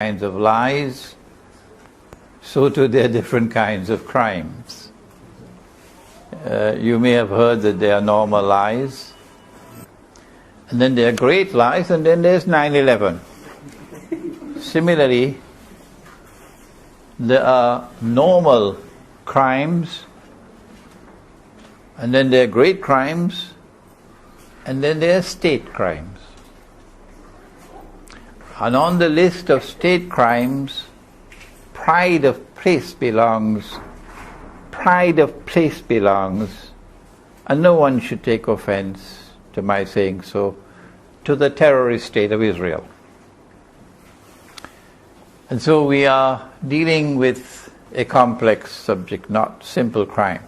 kinds of lies, so too there are different kinds of crimes. You may have heard that there are normal lies, and then there are great lies, and then there's 9/11. Similarly, there are normal crimes, and then there are great crimes, and then there are state crimes. And on the list of state crimes, pride of place belongs, and no one should take offense to my saying so, to the terrorist state of Israel. And so we are dealing with a complex subject, not simple crime.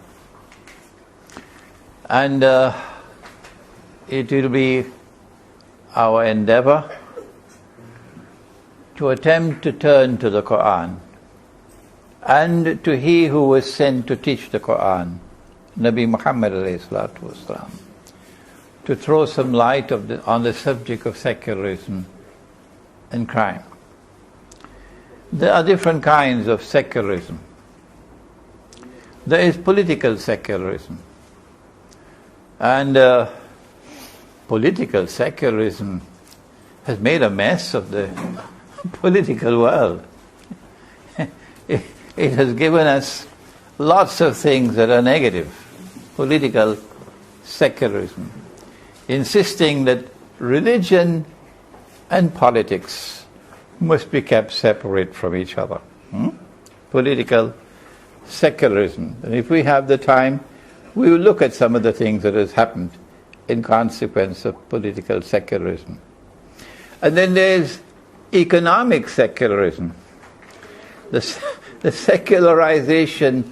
And it will be our endeavor to attempt to turn to the Quran and to He who was sent to teach the Quran, Nabi Muhammad ﷺ, to throw some light on the subject of secularism and crime. There are different kinds of secularism. There is political secularism. And political secularism has made a mess of the political world. It has given us lots of things that are negative. Political secularism, insisting that religion and politics must be kept separate from each other. Political secularism. And if we have the time, we will look at some of the things that has happened in consequence of political secularism. And then there's economic secularism, the secularization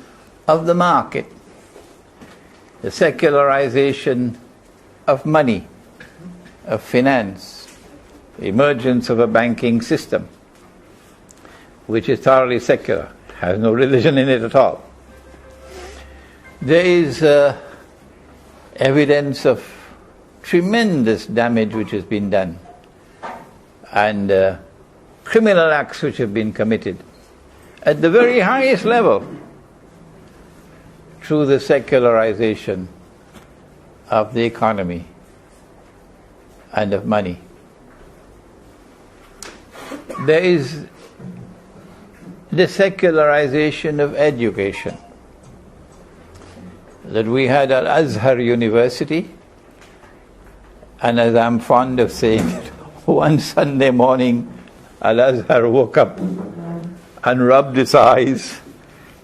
of the market, the secularization of money, of finance, the emergence of a banking system, which is thoroughly secular, has no religion in it at all. There is evidence of tremendous damage which has been done, and criminal acts which have been committed at the very highest level through the secularization of the economy and of money. There is the secularization of education. That we had at Azhar University, and as I'm fond of saying, one Sunday morning Al-Azhar woke up and rubbed its eyes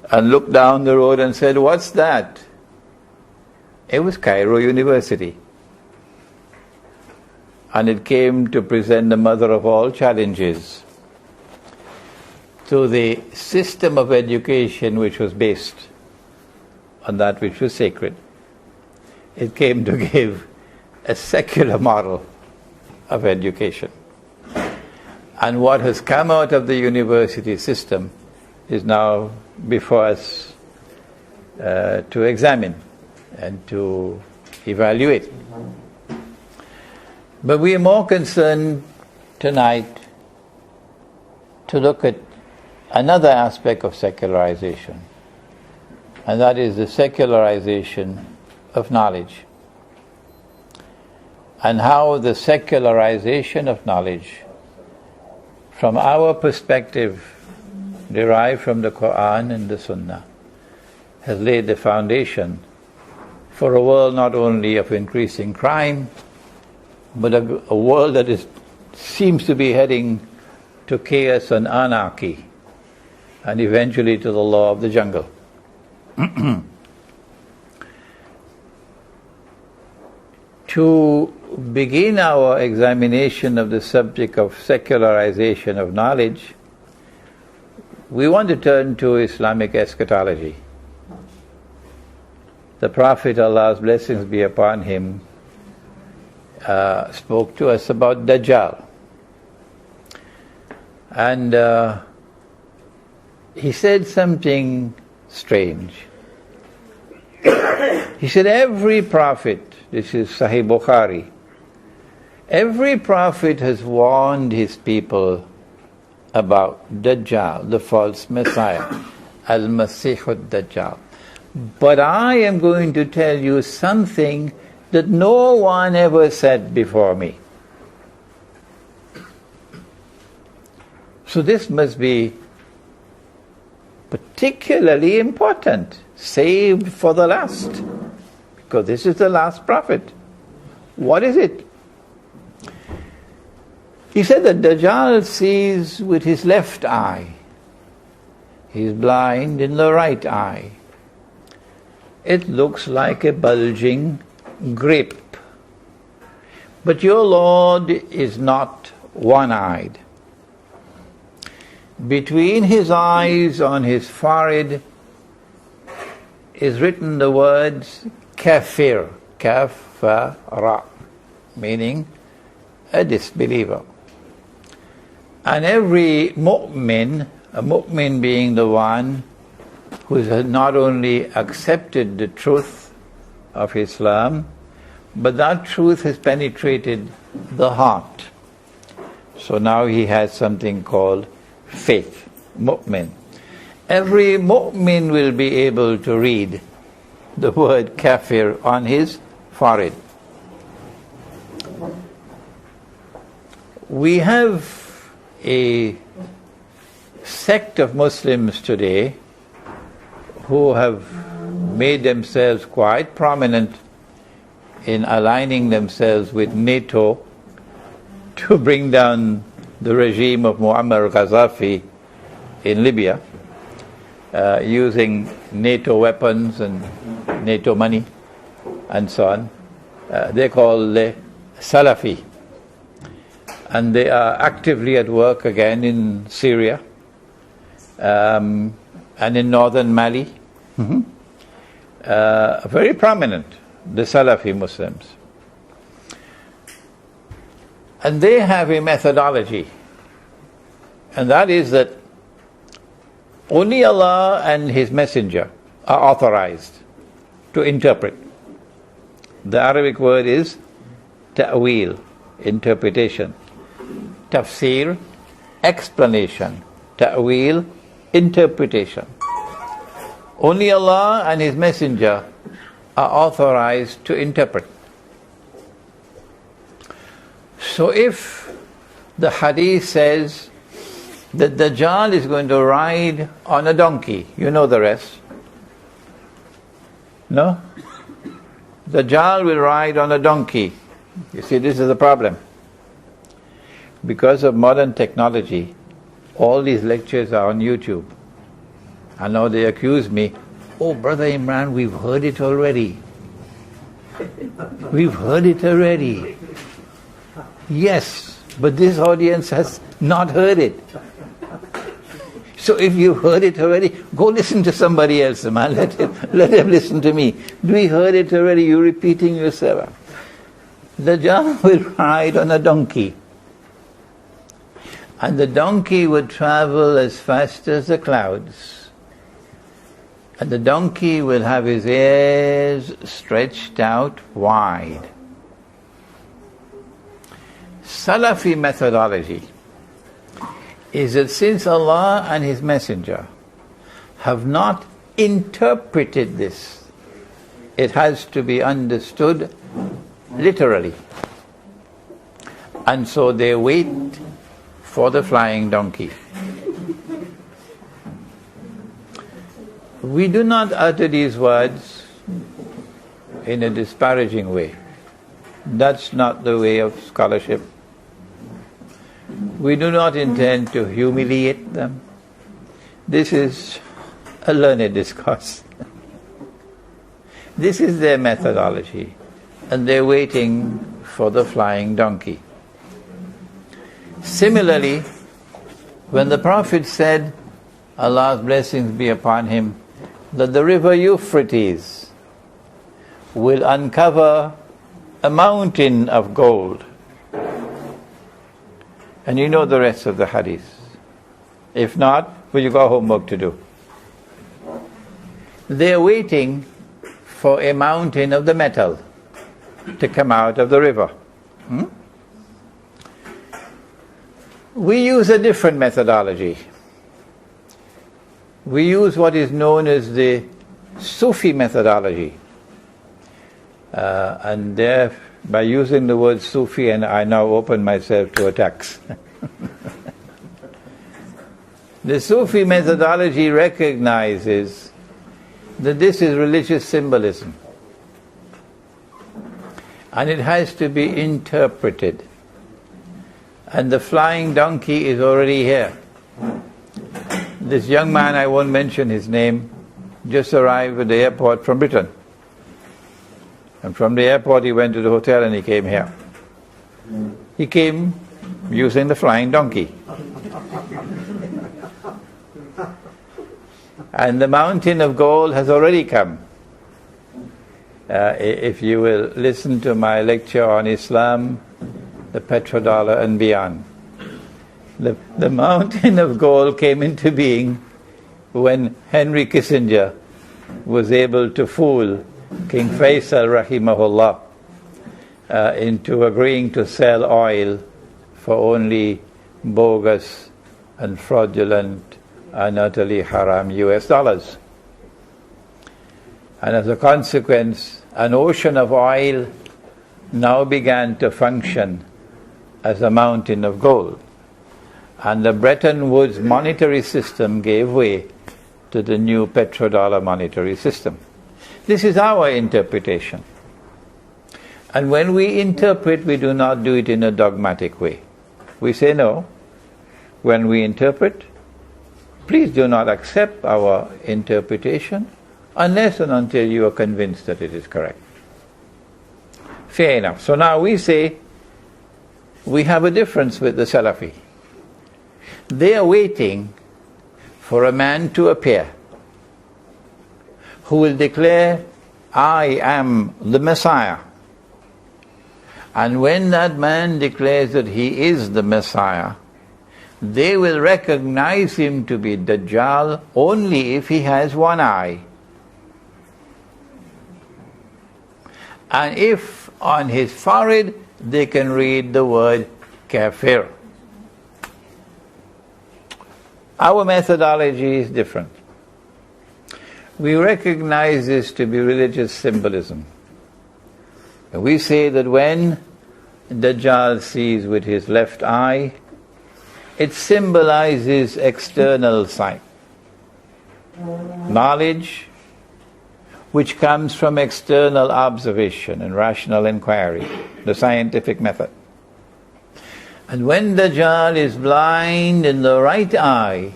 and looked down the road and said, "What's that?" It was Cairo University. And it came to present the mother of all challenges to the system of education which was based on that which was sacred. It came to give a secular model of education. And what has come out of the university system is now before us to examine and to evaluate. But we are more concerned tonight to look at another aspect of secularization, and that is the secularization of knowledge, and how the secularization of knowledge, from our perspective, derived from the Quran and the Sunnah, has laid the foundation for a world not only of increasing crime, but a world that seems to be heading to chaos and anarchy, and eventually to the law of the jungle. To begin our examination of the subject of secularization of knowledge, we want to turn to Islamic eschatology. The Prophet, Allah's blessings be upon him, spoke to us about Dajjal. And he said something strange. He said, every prophet, this is Sahih Bukhari, every prophet has warned his people about Dajjal, the false Messiah, Al-Masih al-Dajjal. But I am going to tell you something that no one ever said before me. So this must be particularly important, saved for the last, because this is the last prophet. What is it? He said that Dajjal sees with his left eye. He is blind in the right eye. It looks like a bulging grape. But your Lord is not one-eyed. Between his eyes, on his forehead, is written the words kafir, kafara, meaning a disbeliever. And every mu'min, a mu'min being the one who has not only accepted the truth of Islam, but that truth has penetrated the heart. So now he has something called faith, mu'min. Every mu'min will be able to read the word kafir on his forehead. We have a sect of Muslims today who have made themselves quite prominent in aligning themselves with NATO to bring down the regime of Muammar Gaddafi in Libya, using NATO weapons and NATO money and so on. They call the Salafi. And they are actively at work again in Syria and in northern Mali. Very prominent, the Salafi Muslims. And they have a methodology, and that is that only Allah and His Messenger are authorized to interpret. The Arabic word is ta'wil, interpretation. Tafsir, explanation. Ta'wil, interpretation. Only Allah and His Messenger are authorized to interpret. So if the hadith says that Dajjal is going to ride on a donkey, you know the rest. No? Dajjal will ride on a donkey. You see, this is the problem. Because of modern technology, all these lectures are on YouTube. And now they accuse me, oh, Brother Imran, we've heard it already. We've heard it already. Yes, but this audience has not heard it. So if you heard it already, go listen to somebody else, man. Let them listen to me. We heard it already, you're repeating yourself. Dajjal will ride on a donkey. And the donkey would travel as fast as the clouds. And the donkey will have his ears stretched out wide. Salafi methodology is that since Allah and His Messenger have not interpreted this, it has to be understood literally. And so they wait for the flying donkey. We do not utter these words in a disparaging way. That's not the way of scholarship. We do not intend to humiliate them. This is a learned discourse. This is their methodology, and they're waiting for the flying donkey. Similarly, when the Prophet said, Allah's blessings be upon him, that the river Euphrates will uncover a mountain of gold. And you know the rest of the hadith. If not, well, you got homework to do. They're waiting for a mountain of the metal to come out of the river. We use a different methodology. We use what is known as the Sufi methodology. And there, by using the word Sufi, and I now open myself to attacks. The Sufi methodology recognizes that this is religious symbolism. And it has to be interpreted. And the flying donkey is already here. This young man, I won't mention his name, just arrived at the airport from Britain. And from the airport he went to the hotel and he came here. He came using the flying donkey. And the mountain of gold has already come. If you will listen to my lecture on Islam, the petrodollar and beyond. The mountain of gold came into being when Henry Kissinger was able to fool King Faisal rahimahullah into agreeing to sell oil for only bogus and fraudulent and utterly haram US dollars. And as a consequence, an ocean of oil now began to function as a mountain of gold. And the Bretton Woods monetary system gave way to the new petrodollar monetary system. This is our interpretation. And when we interpret, we do not do it in a dogmatic way. We say no. When we interpret, please do not accept our interpretation unless and until you are convinced that it is correct. Fair enough. So now we say we have a difference with the Salafi. They are waiting for a man to appear who will declare, I am the Messiah. And when that man declares that he is the Messiah, they will recognize him to be Dajjal only if he has one eye. And if on his forehead they can read the word kafir. Our methodology is different. We recognize this to be religious symbolism. We say that when Dajjal sees with his left eye, it symbolizes external sight, knowledge which comes from external observation and rational inquiry, the scientific method. And when Dajjal is blind in the right eye,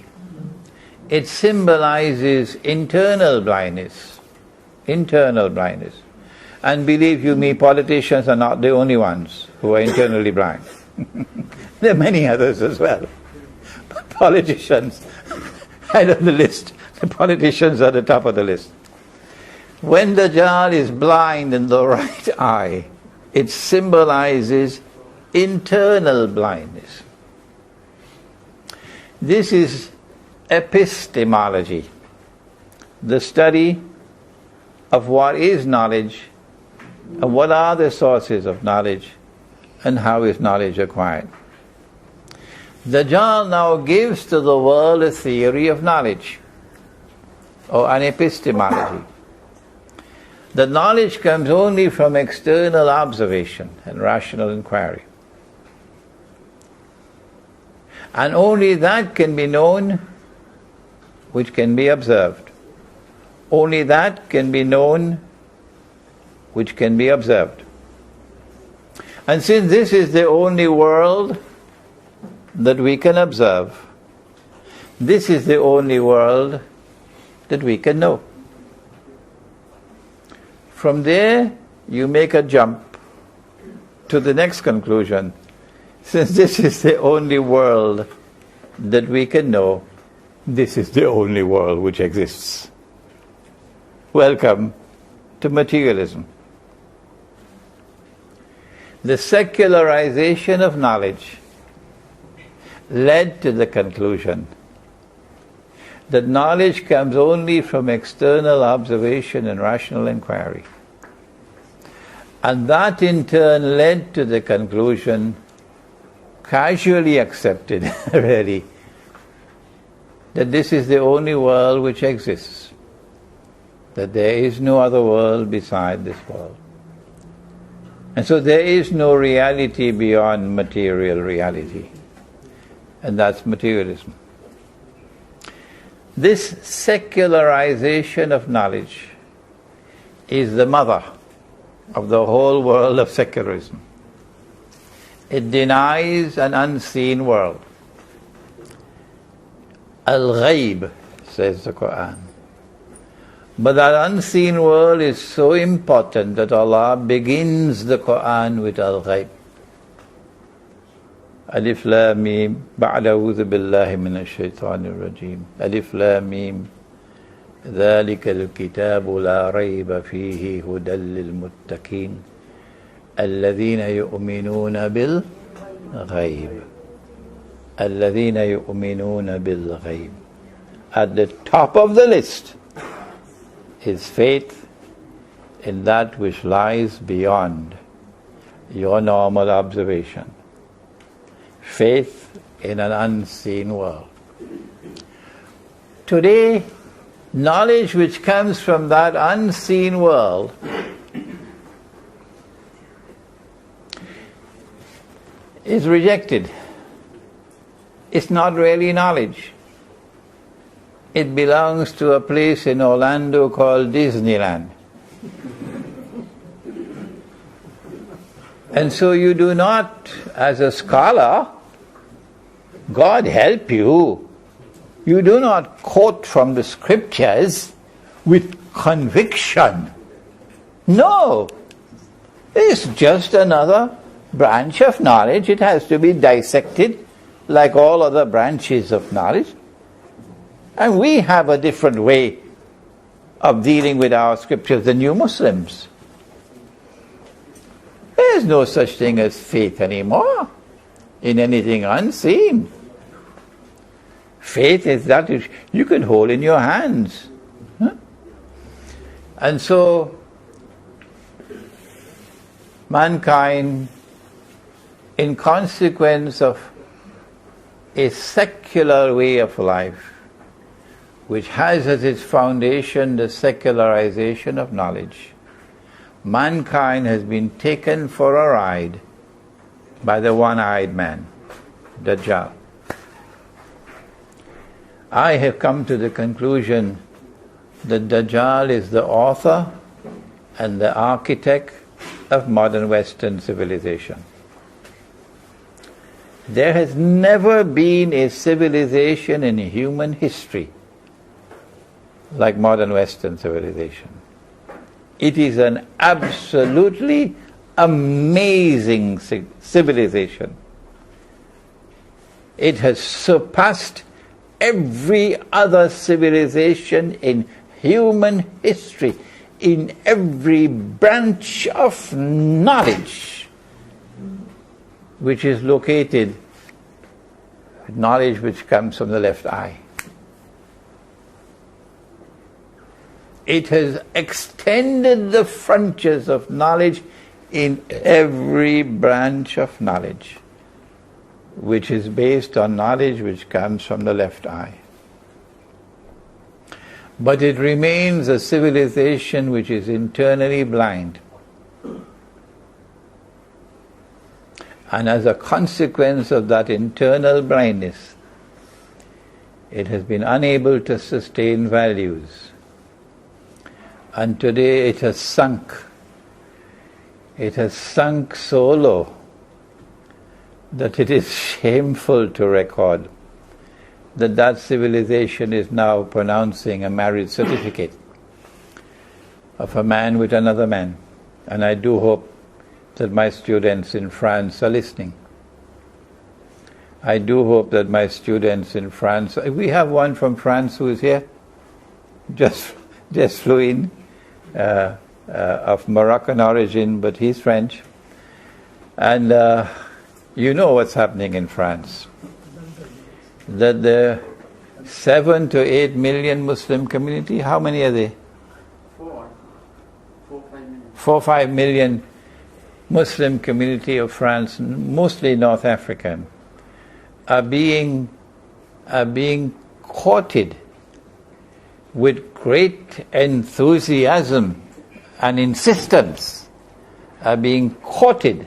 it symbolizes internal blindness. Internal blindness. And believe you me, politicians are not the only ones who are internally blind. There are many others as well. But politicians, head of the list, the politicians are at the top of the list. When Dajjal is blind in the right eye, it symbolizes internal blindness. This is epistemology, the study of what is knowledge and what are the sources of knowledge and how is knowledge acquired. Dajjal now gives to the world a theory of knowledge, or an epistemology. The knowledge comes only from external observation and rational inquiry. And only that can be known which can be observed. Only that can be known which can be observed. And since this is the only world that we can observe, this is the only world that we can know. From there, you make a jump to the next conclusion. Since this is the only world that we can know, this is the only world which exists. Welcome to materialism. The secularization of knowledge led to the conclusion that knowledge comes only from external observation and rational inquiry. And that in turn led to the conclusion casually accepted, really, that this is the only world which exists, that there is no other world beside this world. And so there is no reality beyond material reality, and that's materialism. This secularization of knowledge is the mother of the whole world of secularism. It denies an unseen world. Al-Ghaib, says the Quran. But that unseen world is so important that Allah begins the Quran with Al-Ghaib. Alif Lam Mim, Ba'da A'udhu Billahi Minash Shaitanir Rajim. Alif Lam Mim, ذلك الكتاب لا ريب فيه هدى للمتقين الذين يؤمنون بالغيب. الذين يؤمنون بالغيب. At the top of the list is faith in that which lies beyond your normal observation. Faith in an unseen world. Today, knowledge which comes from that unseen world is rejected. It's not really knowledge. It belongs to a place in Orlando called Disneyland. And so you do not, as a scholar, God help you, you do not quote from the scriptures with conviction. No, it's just another branch of knowledge. It has to be dissected like all other branches of knowledge. And we have a different way of dealing with our scriptures than you Muslims. There's no such thing as faith anymore in anything unseen. Faith is that which you can hold in your hands. Huh? And so, mankind, in consequence of a secular way of life, which has as its foundation the secularization of knowledge, mankind has been taken for a ride by the one-eyed man, Dajjal. I have come to the conclusion that Dajjal is the author and the architect of modern Western civilization. There has never been a civilization in human history like modern Western civilization. It is an absolutely amazing civilization. It has surpassed every other civilization in human history, in every branch of knowledge, which is located, knowledge which comes from the left eye. It has extended the frontiers of knowledge in every branch of knowledge, which is based on knowledge which comes from the left eye. But it remains a civilization which is internally blind. And as a consequence of that internal blindness, it has been unable to sustain values. And today it has sunk. It has sunk so low that it is shameful to record that that civilization is now pronouncing a marriage certificate of a man with another man. And I do hope that my students in France are listening. I do hope that my students in France, we have one from France who is here, just flew in, of Moroccan origin, but he's French. And you know what's happening in France. That the 7 to 8 million Muslim community, how many are they? 4 5 million Muslim community of France, mostly North African, are being courted with great enthusiasm and insistence, are being courted,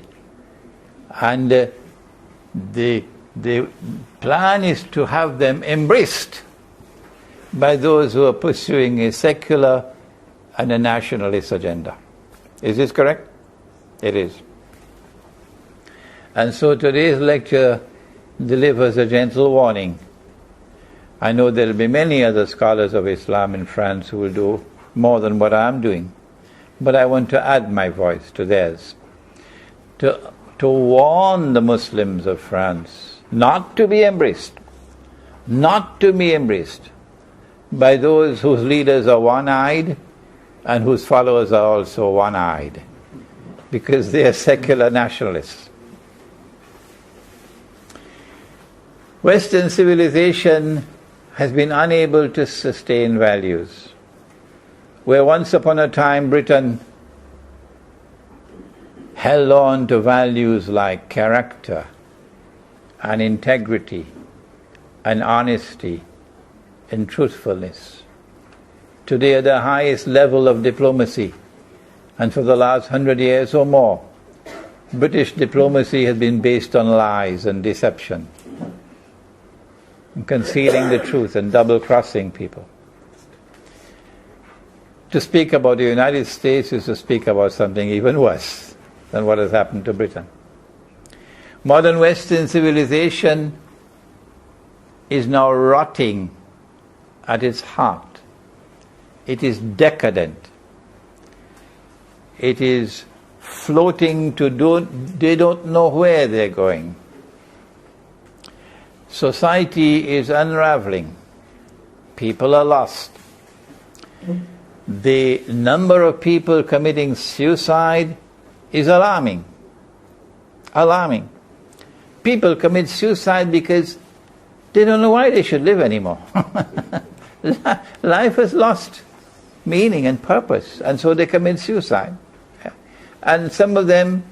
and the plan is to have them embraced by those who are pursuing a secular and a nationalist agenda. Is this correct? It is. And so today's lecture delivers a gentle warning. I know there will be many other scholars of Islam in France who will do more than what I am doing, but I want to add my voice to theirs, to warn the Muslims of France not to be embraced by those whose leaders are one-eyed and whose followers are also one-eyed, because they are secular nationalists. Western civilization has been unable to sustain values. Where once upon a time Britain held on to values like character and integrity and honesty and truthfulness. Today at the highest level of diplomacy, and for the last 100 years or more, British diplomacy has been based on lies and deception, and concealing the truth and double-crossing people. To speak about the United States is to speak about something even worse than what has happened to Britain. Modern Western civilization is now rotting at its heart. It is decadent. It is floating to they don't know where they're going. Society is unraveling. People are lost. The number of people committing suicide is alarming. Alarming. People commit suicide because they don't know why they should live anymore. Life has lost meaning and purpose, and so they commit suicide. And some of them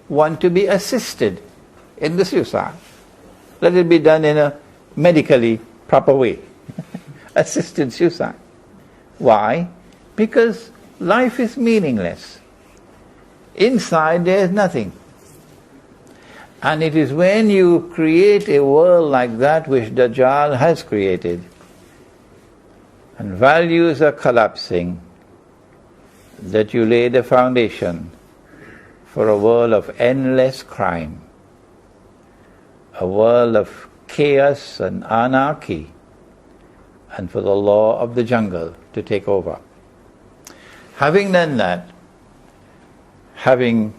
want to be assisted in the suicide. Let it be done in a medically proper way. Assisted suicide. Why? Because life is meaningless. Inside there is nothing. And it is when you create a world like that which Dajjal has created, and values are collapsing, that you lay the foundation for a world of endless crime, a world of chaos and anarchy, and for the law of the jungle to take over. Having done that, having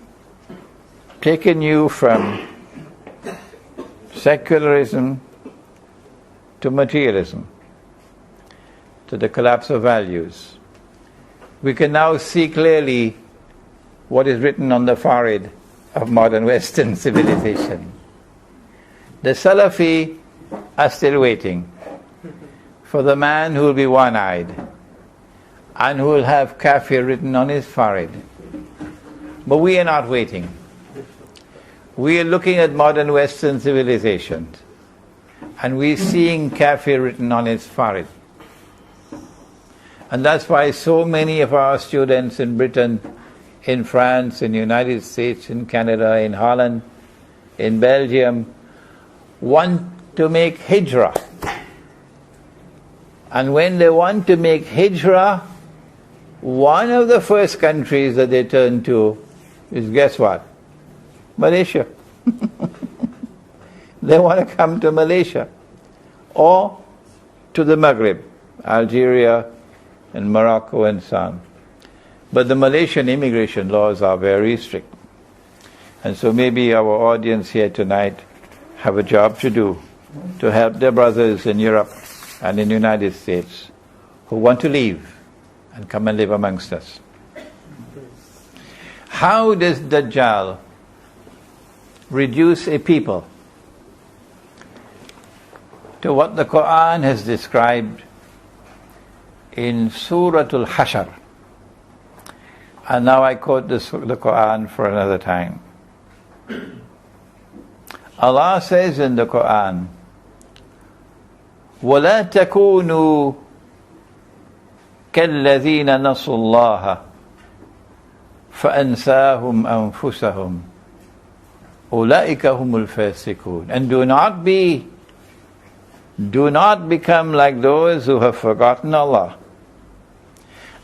taken you from secularism to materialism, to the collapse of values, we can now see clearly what is written on the forehead of modern Western civilization. The Salafi are still waiting for the man who will be one-eyed and who will have kafir written on his forehead. But we are not waiting. We are looking at modern Western civilization, and we are seeing kafir written on its forehead. And that's why so many of our students in Britain, in France, in the United States, in Canada, in Holland, in Belgium, want to make hijrah. And when they want to make hijrah, one of the first countries that they turn to is, guess what? Malaysia. They want to come to Malaysia or to the Maghreb, Algeria and Morocco and so on. But the Malaysian immigration laws are very strict. And so maybe our audience here tonight have a job to do to help their brothers in Europe and in the United States who want to leave and come and live amongst us. How does Dajjal reduce a people to what the Quran has described in Suratul Hashar? And now I quote the Quran for another time. Allah says in the Quran, وَلَا تَكُونُوا كَالَّذِينَ نَسُوا اللَّهَ فَأَنْسَاهُمْ أَنفُسَهُمْ أُولَئِكَ هُمُ الْفَاسِقُونَ. And do not become like those who have forgotten Allah.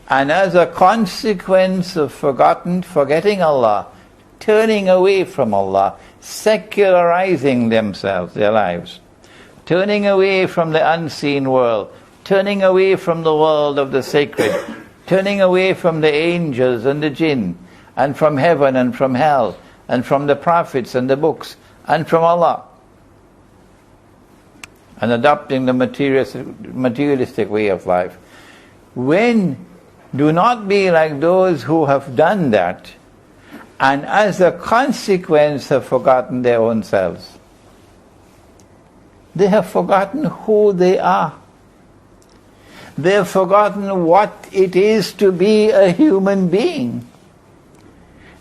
And as a consequence of forgetting Allah, turning away from Allah, secularizing themselves, their lives, turning away from the unseen world, turning away from the world of the sacred, turning away from the angels and the jinn, and from heaven and from hell, and from the prophets and the books, and from Allah, and adopting the materialistic way of life. Do not be like those who have done that, and as a consequence have forgotten their own selves. They have forgotten who they are. They have forgotten what it is to be a human being.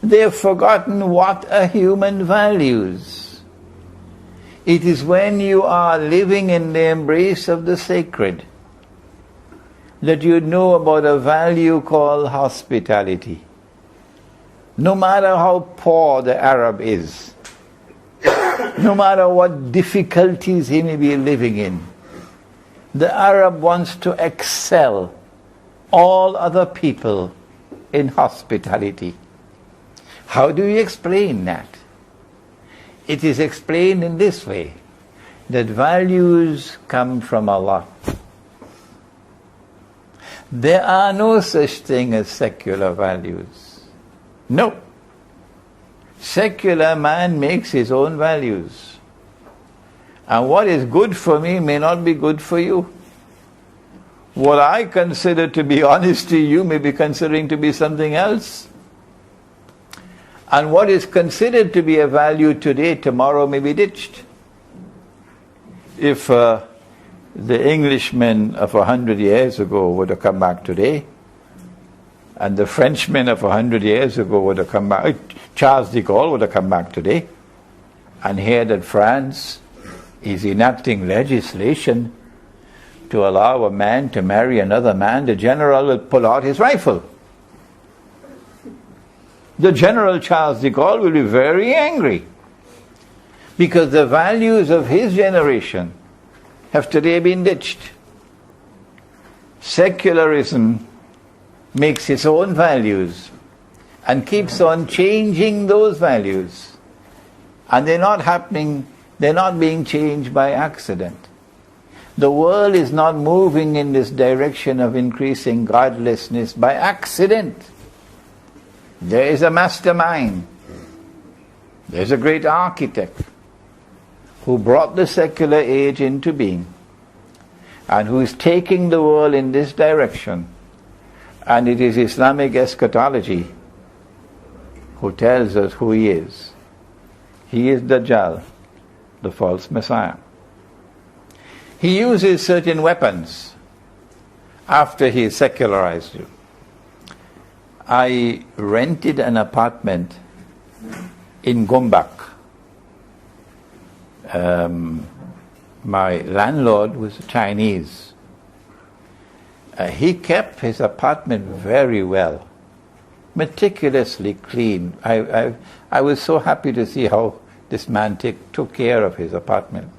They have forgotten what a human values. It is when you are living in the embrace of the sacred that you know about a value called hospitality. No matter how poor the Arab is, no matter what difficulties he may be living in, the Arab wants to excel all other people in hospitality. How do you explain that? It is explained in this way, that values come from Allah. There are no such thing as secular values. No. Secular man makes his own values. And what is good for me may not be good for you. What I consider to be honesty, you may be considering to be something else. And what is considered to be a value today, tomorrow may be ditched. If the Englishmen of 100 years ago would have come back today, and the Frenchmen of 100 years ago would have come back, Charles de Gaulle would have come back today, and hear that France is enacting legislation to allow a man to marry another man, the general will pull out his rifle. The General Charles de Gaulle will be very angry, because the values of his generation have today been ditched. Secularism makes its own values and keeps on changing those values, and they're not being changed by accident. The world is not moving in this direction of increasing godlessness by accident. There is a mastermind. There's a great architect who brought the secular age into being, and who is taking the world in this direction. And it is Islamic eschatology who tells us who he is. He is Dajjal, the false Messiah. He uses certain weapons after he secularized you. I rented an apartment in Gombak. My landlord was Chinese. He kept his apartment very well, meticulously clean. I was so happy to see how this man took care of his apartment.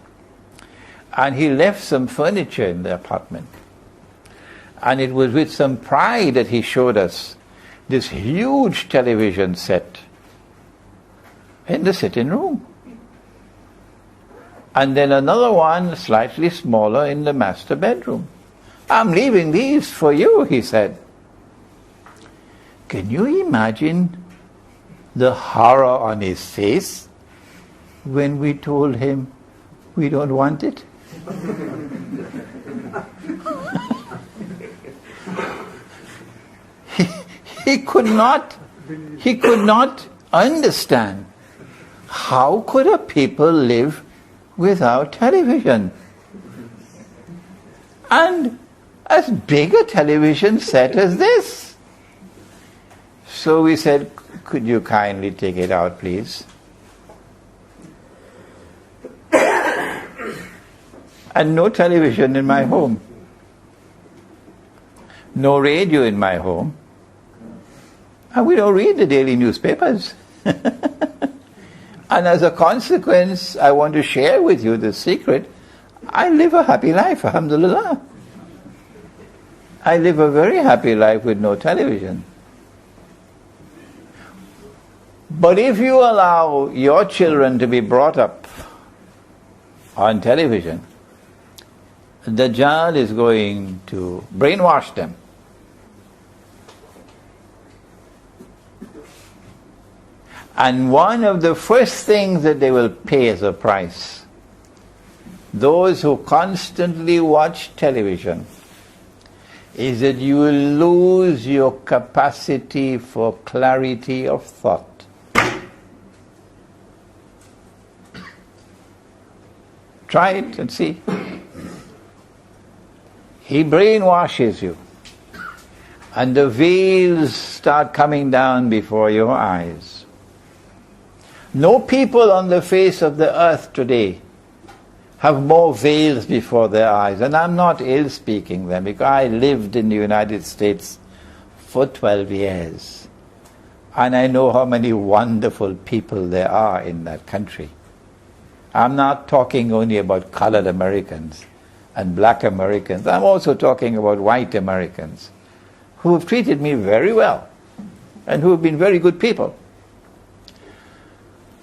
And he left some furniture in the apartment. And it was with some pride that he showed us this huge television set in the sitting room. And then another one, slightly smaller, in the master bedroom. I'm leaving these for you, he said. Can you imagine the horror on his face when we told him we don't want it? He could not understand how could a people live without television, and as big a television set as this. So we said, could you kindly take it out, please? and no television in my home, no radio in my home, and we don't read the daily newspapers. And as a consequence, I want to share with you the secret. I live a happy life, alhamdulillah. I live a very happy life with no television. But if you allow your children to be brought up on television, the Dajjal is going to brainwash them. And one of the first things that they will pay as a price, those who constantly watch television, is that you will lose your capacity for clarity of thought. Try it and see. He brainwashes you, and the veils start coming down before your eyes. No people on the face of the earth today have more veils before their eyes. And I'm not ill-speaking them, because I lived in the United States for 12 years. And I know how many wonderful people there are in that country. I'm not talking only about colored Americans and black Americans. I'm also talking about white Americans who have treated me very well and who have been very good people.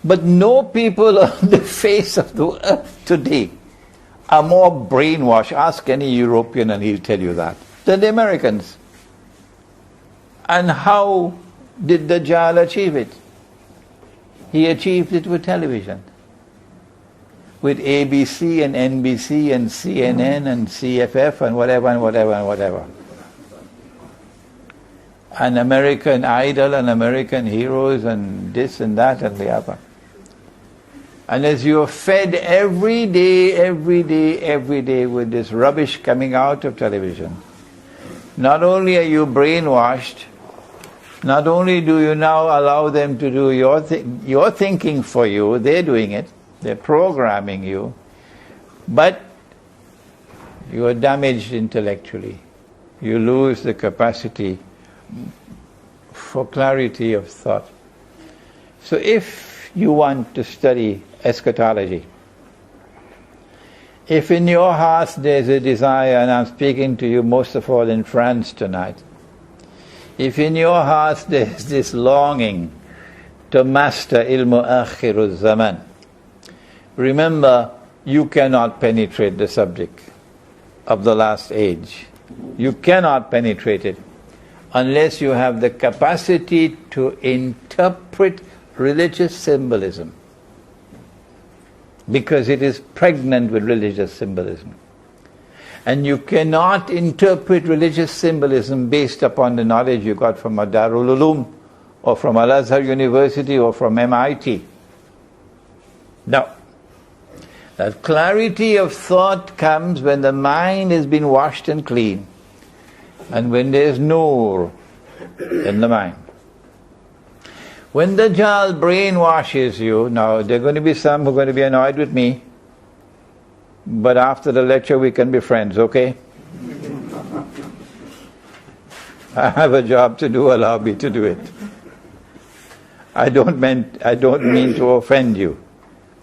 But no people on the face of the earth today are more brainwashed. Ask any European and he'll tell you that, than the Americans. And how did Dajjal achieve it? He achieved it with television. With ABC and NBC and CNN and CFF and whatever and whatever and whatever. And American Idol and American Heroes and this and that and the other. And as you are fed every day with this rubbish coming out of television, not only are you brainwashed, not only do you now allow them to do your thinking for you, they're doing it, they're programming you, but you are damaged intellectually. You lose the capacity for clarity of thought. So if you want to study eschatology, if in your heart there's a desire, and I'm speaking to you most of all in France tonight, if in your heart there's this longing to master ilmu akhiruz zaman, remember, you cannot penetrate the subject of the last age. You cannot penetrate it unless you have the capacity to interpret religious symbolism, because it is pregnant with religious symbolism. And you cannot interpret religious symbolism based upon the knowledge you got from a Darul Uloom or from Al-Azhar University or from MIT. No. That clarity of thought comes when the mind has been washed and clean, and when there's nur in the mind. When the Dajjal brainwashes you, now there are going to be some who are going to be annoyed with me, but after the lecture we can be friends, okay? I have a job to do, allow me to do it. I don't mean to offend you.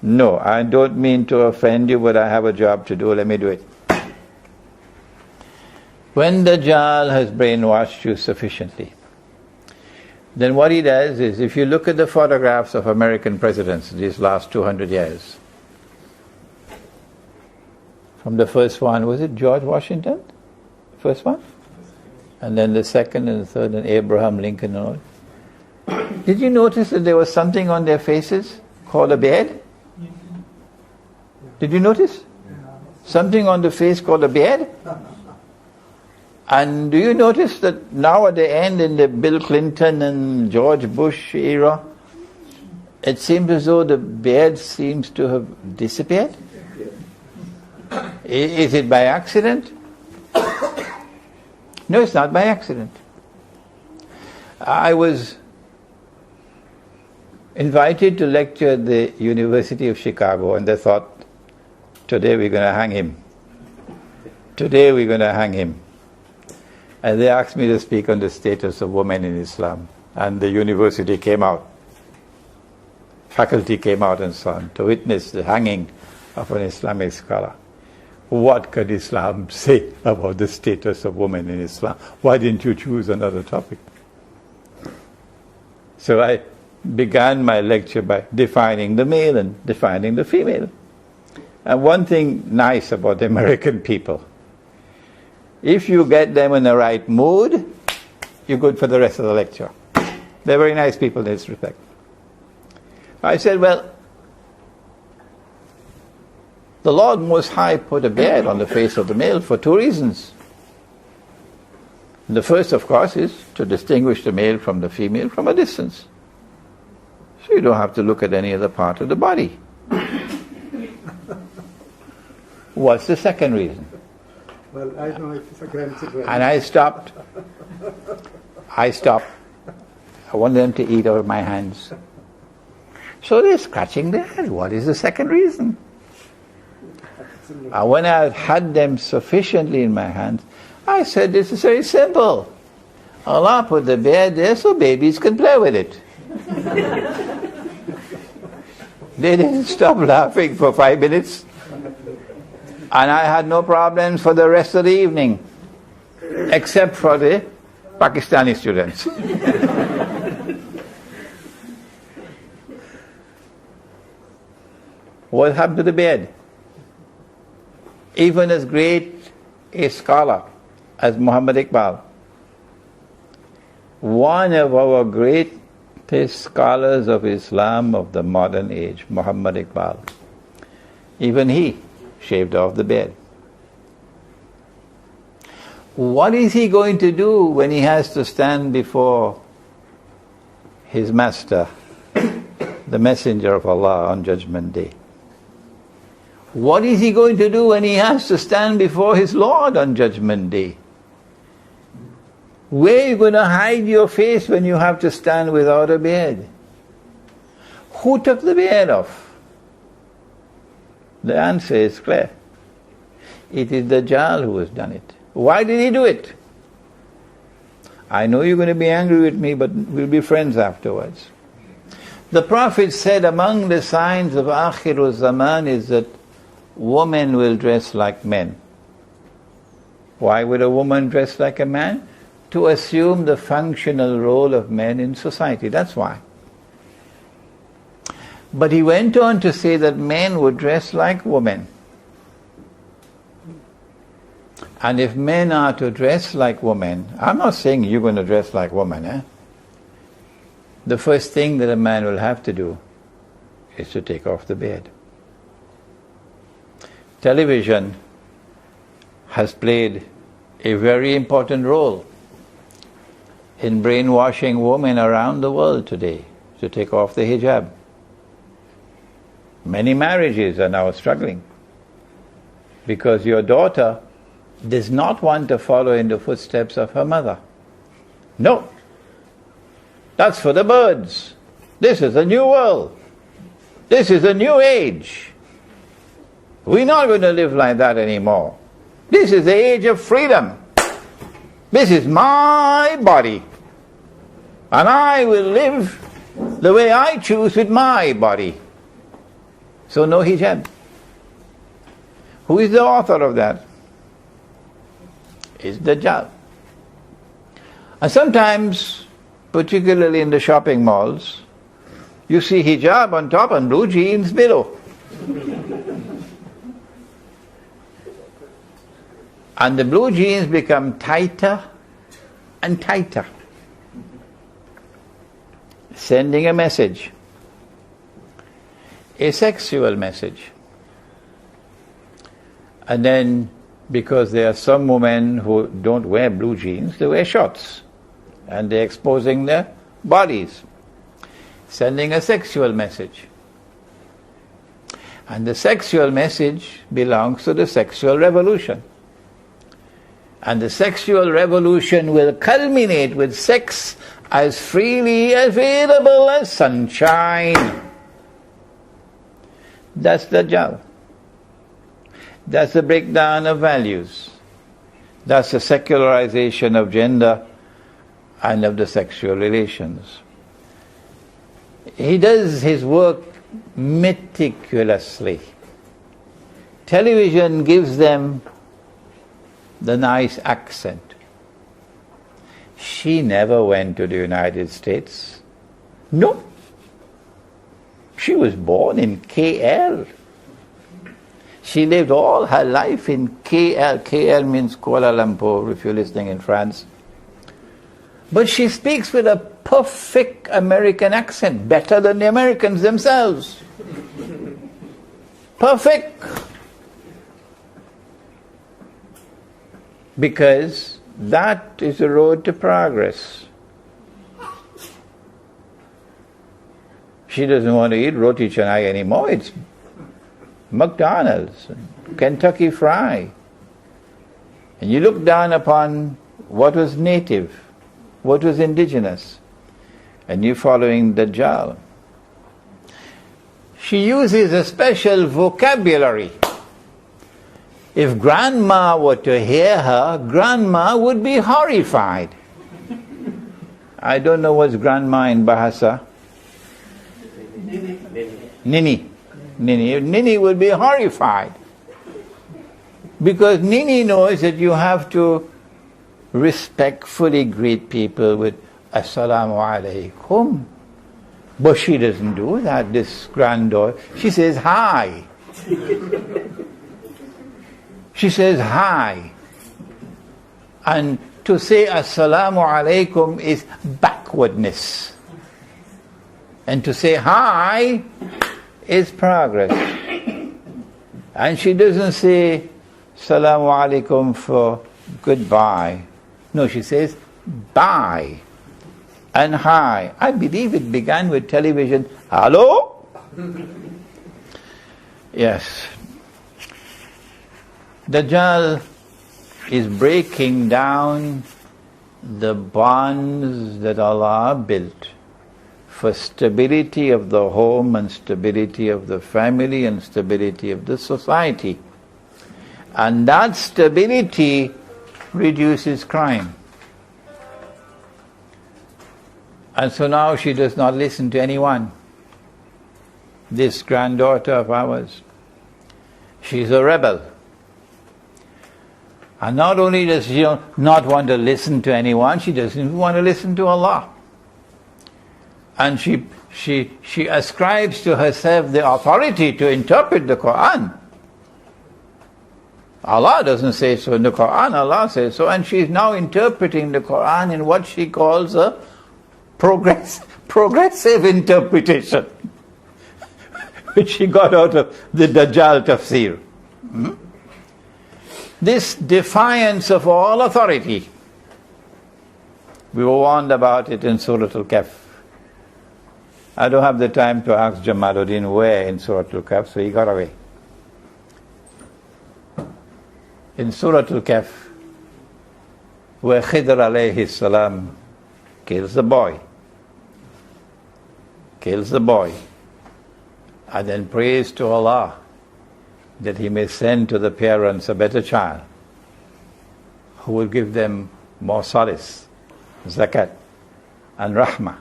No, I don't mean to offend you, but I have a job to do, let me do it. When the Dajjal has brainwashed you sufficiently, then what he does is, if you look at the photographs of American presidents these last 200 years, from the first one, was it George Washington? First one? And then the second and the third, and Abraham Lincoln and all. Did you notice that there was something on their faces called a beard? Did you notice? Something on the face called a beard? And do you notice that now at the end, in the Bill Clinton and George Bush era, it seems as though the beard seems to have disappeared? Is it by accident? No, it's not by accident. I was invited to lecture at the University of Chicago, and they thought, today we're going to hang him. Today we're going to hang him. And they asked me to speak on the status of women in Islam. And the university came out. Faculty came out and so on to witness the hanging of an Islamic scholar. What could Islam say about the status of women in Islam? Why didn't you choose another topic? So I began my lecture by defining the male and defining the female. And one thing nice about the American people, if you get them in the right mood, you're good for the rest of the lecture. They're very nice people in this respect. I said, well, the Lord Most High put a beard on the face of the male for two reasons. The first, of course, is to distinguish the male from the female from a distance. So you don't have to look at any other part of the body. What's the second reason? Well, I don't know if it's a granted right. And I stopped. I wanted them to eat out of my hands. So they're scratching their head. What is the second reason? And when I had them sufficiently in my hands, I said, this is very simple. Allah put the beard there so babies can play with it. They didn't stop laughing for 5 minutes. And I had no problems for the rest of the evening, except for the Pakistani students. What happened to the beard? Even as great a scholar as Muhammad Iqbal, one of our greatest scholars of Islam of the modern age, Muhammad Iqbal, even he shaved off the beard. What is he going to do when he has to stand before his master, the messenger of Allah, on Judgment Day? What is he going to do when he has to stand before his Lord on Judgment Day? Where are you going to hide your face when you have to stand without a beard? Who took the beard off? The answer is clear. It is Dajjal who has done it. Why did he do it? I know you're going to be angry with me, but we'll be friends afterwards. The Prophet said among the signs of Akhirul Zaman is that women will dress like men. Why would a woman dress like a man? To assume the functional role of men in society. That's why. But he went on to say that men would dress like women. And if men are to dress like women, I'm not saying you're going to dress like women. The first thing that a man will have to do is to take off the beard. Television has played a very important role in brainwashing women around the world today to take off the hijab. Many marriages are now struggling because your daughter does not want to follow in the footsteps of her mother. No. That's for the birds. This is a new world. This is a new age. We're not going to live like that anymore. This is the age of freedom. This is my body. And I will live the way I choose with my body. So no hijab. Who is the author of that? It's Dajjal. And sometimes, particularly in the shopping malls, you see hijab on top and blue jeans below. And the blue jeans become tighter and tighter, sending a message, a sexual message. And then, because there are some women who don't wear blue jeans, they wear shorts, and they're exposing their bodies, sending a sexual message. And the sexual message belongs to the sexual revolution. And the sexual revolution will culminate with sex as freely available as sunshine. That's the Dajjal. That's the breakdown of values. That's the secularization of gender and of the sexual relations. He does his work meticulously. Television gives them the nice accent. She never went to the United States. No. She was born in KL. She lived all her life in KL. KL means Kuala Lumpur, if you're listening in France. But she speaks with a perfect American accent, better than the Americans themselves. Perfect. Because that is the road to progress. She doesn't want to eat roti canai anymore. It's McDonald's, Kentucky Fry. And you look down upon what was native, what was indigenous, and you're following Dajjal. She uses a special vocabulary. If grandma were to hear her, grandma would be horrified. I don't know what's grandma in Bahasa. Nini. Nini would be horrified. Because Nini knows that you have to respectfully greet people with Assalamu alaikum. But she doesn't do that, this granddaughter. She says hi. She says hi. And to say Assalamu alaikum is backwardness. And to say hi is progress. And she doesn't say Assalamu alaikum for goodbye. No, she says bye and hi. I believe it began with television. Hello? Yes. Dajjal is breaking down the bonds that Allah built for stability of the home and stability of the family and stability of the society. And that stability reduces crime. And so now she does not listen to anyone. This granddaughter of ours, she's a rebel. And not only does she not want to listen to anyone, she doesn't even want to listen to Allah. And she ascribes to herself the authority to interpret the Quran. Allah doesn't say so in the Quran, Allah says so, and she's now interpreting the Quran in what she calls a progressive interpretation, which she got out of the Dajjal tafsir. This defiance of all authority, we were warned about it in Surah Al-Kahf. I don't have the time to ask Jamaluddin where in Surah Al-Kahf, so he got away. In Surah Al-Kahf, where Khidr alayhi salam kills the boy, and then prays to Allah that He may send to the parents a better child who will give them more solace, zakat, and rahmah.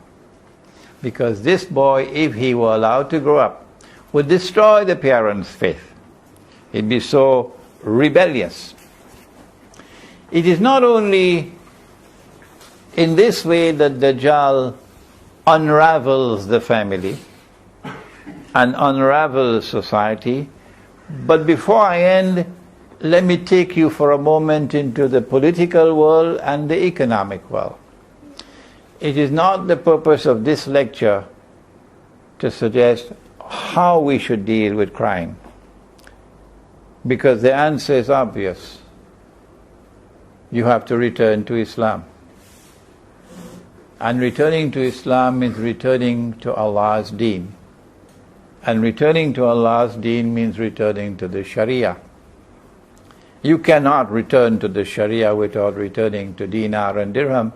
Because this boy, if he were allowed to grow up, would destroy the parents' faith. He'd be so rebellious. It is not only in this way that Dajjal unravels the family and unravels society, but before I end, let me take you for a moment into the political world and the economic world. It is not the purpose of this lecture to suggest how we should deal with crime, because the answer is obvious. You have to return to Islam. And returning to Islam means returning to Allah's deen. And returning to Allah's deen means returning to the Sharia. You cannot return to the Sharia without returning to dinar and dirham.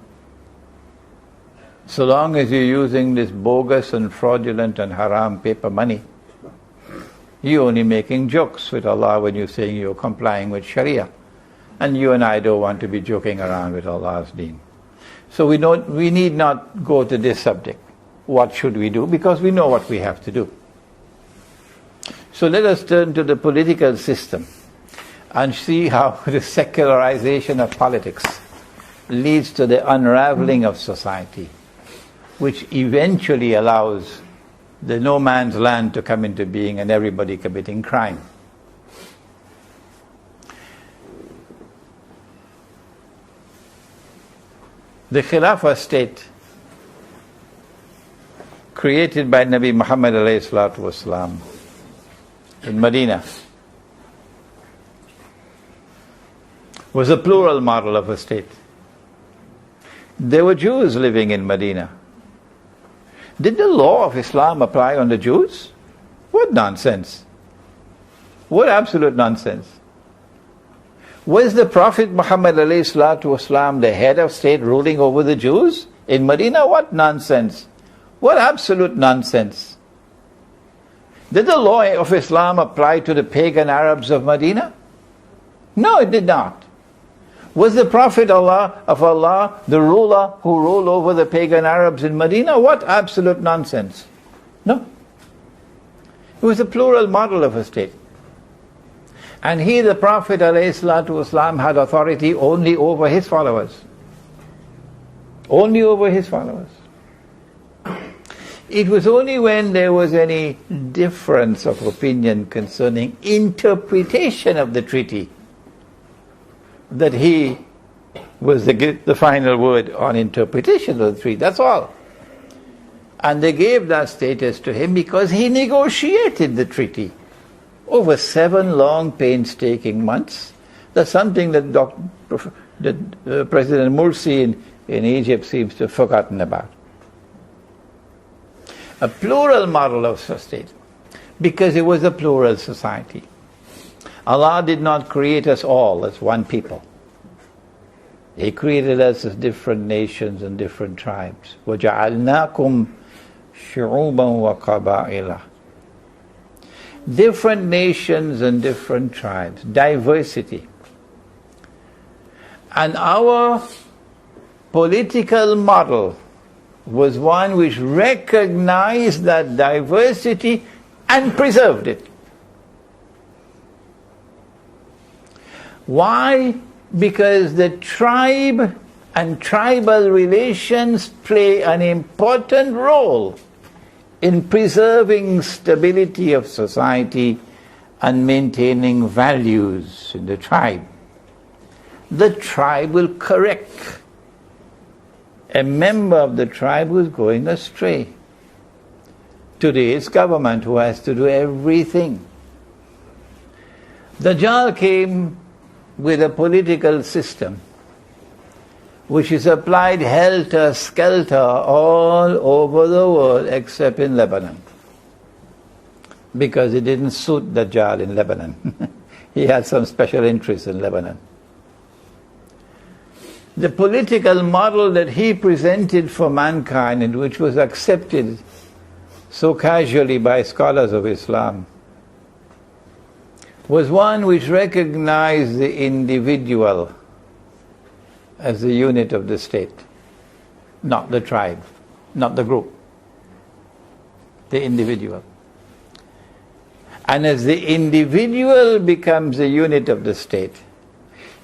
So long as you're using this bogus and fraudulent and haram paper money, you're only making jokes with Allah when you're saying you're complying with Sharia. And you and I don't want to be joking around with Allah's deen. So we need not go to this subject. What should we do? Because we know what we have to do. So let us turn to the political system and see how the secularization of politics leads to the unraveling of society, which eventually allows the no man's land to come into being and everybody committing crime. The Khilafah state created by Nabi Muhammad alayhi salatu wasalam in Medina was a plural model of a state. There were Jews living in Medina. Did the law of Islam apply on the Jews? What nonsense! What absolute nonsense! Was the Prophet Muhammad alayhi salatu wasalam the head of state ruling over the Jews in Medina? What nonsense! What absolute nonsense! Did the law of Islam apply to the pagan Arabs of Medina? No, it did not. Was the Prophet of Allah the ruler who ruled over the pagan Arabs in Medina? What absolute nonsense! No. It was a plural model of a state. And he, the Prophet ﷺ, had authority only over his followers. Only over his followers. It was only when there was any difference of opinion concerning interpretation of the treaty that he was the final word on interpretation of the treaty. That's all. And they gave that status to him because he negotiated the treaty over 7 long, painstaking months. That's something that President Morsi in Egypt seems to have forgotten about. A plural model of a state, because it was a plural society. Allah did not create us all as one people. He created us as different nations and different tribes. وَجَعَلْنَاكُمْ شُعُوبًا وَقَبَائِلًا. Different nations and different tribes, diversity. And our political model was one which recognized that diversity and preserved it. Why? Because the tribe and tribal relations play an important role in preserving stability of society and maintaining values in the tribe. The tribe will correct a member of the tribe who is going astray. Today it's government who has to do everything. Dajjal came with a political system which is applied helter-skelter all over the world except in Lebanon, because it didn't suit Dajjal in Lebanon. He had some special interest in Lebanon. The political model that he presented for mankind, and which was accepted so casually by scholars of Islam, was one which recognized the individual as the unit of the state, not the tribe, not the group, the individual. And as the individual becomes the unit of the state,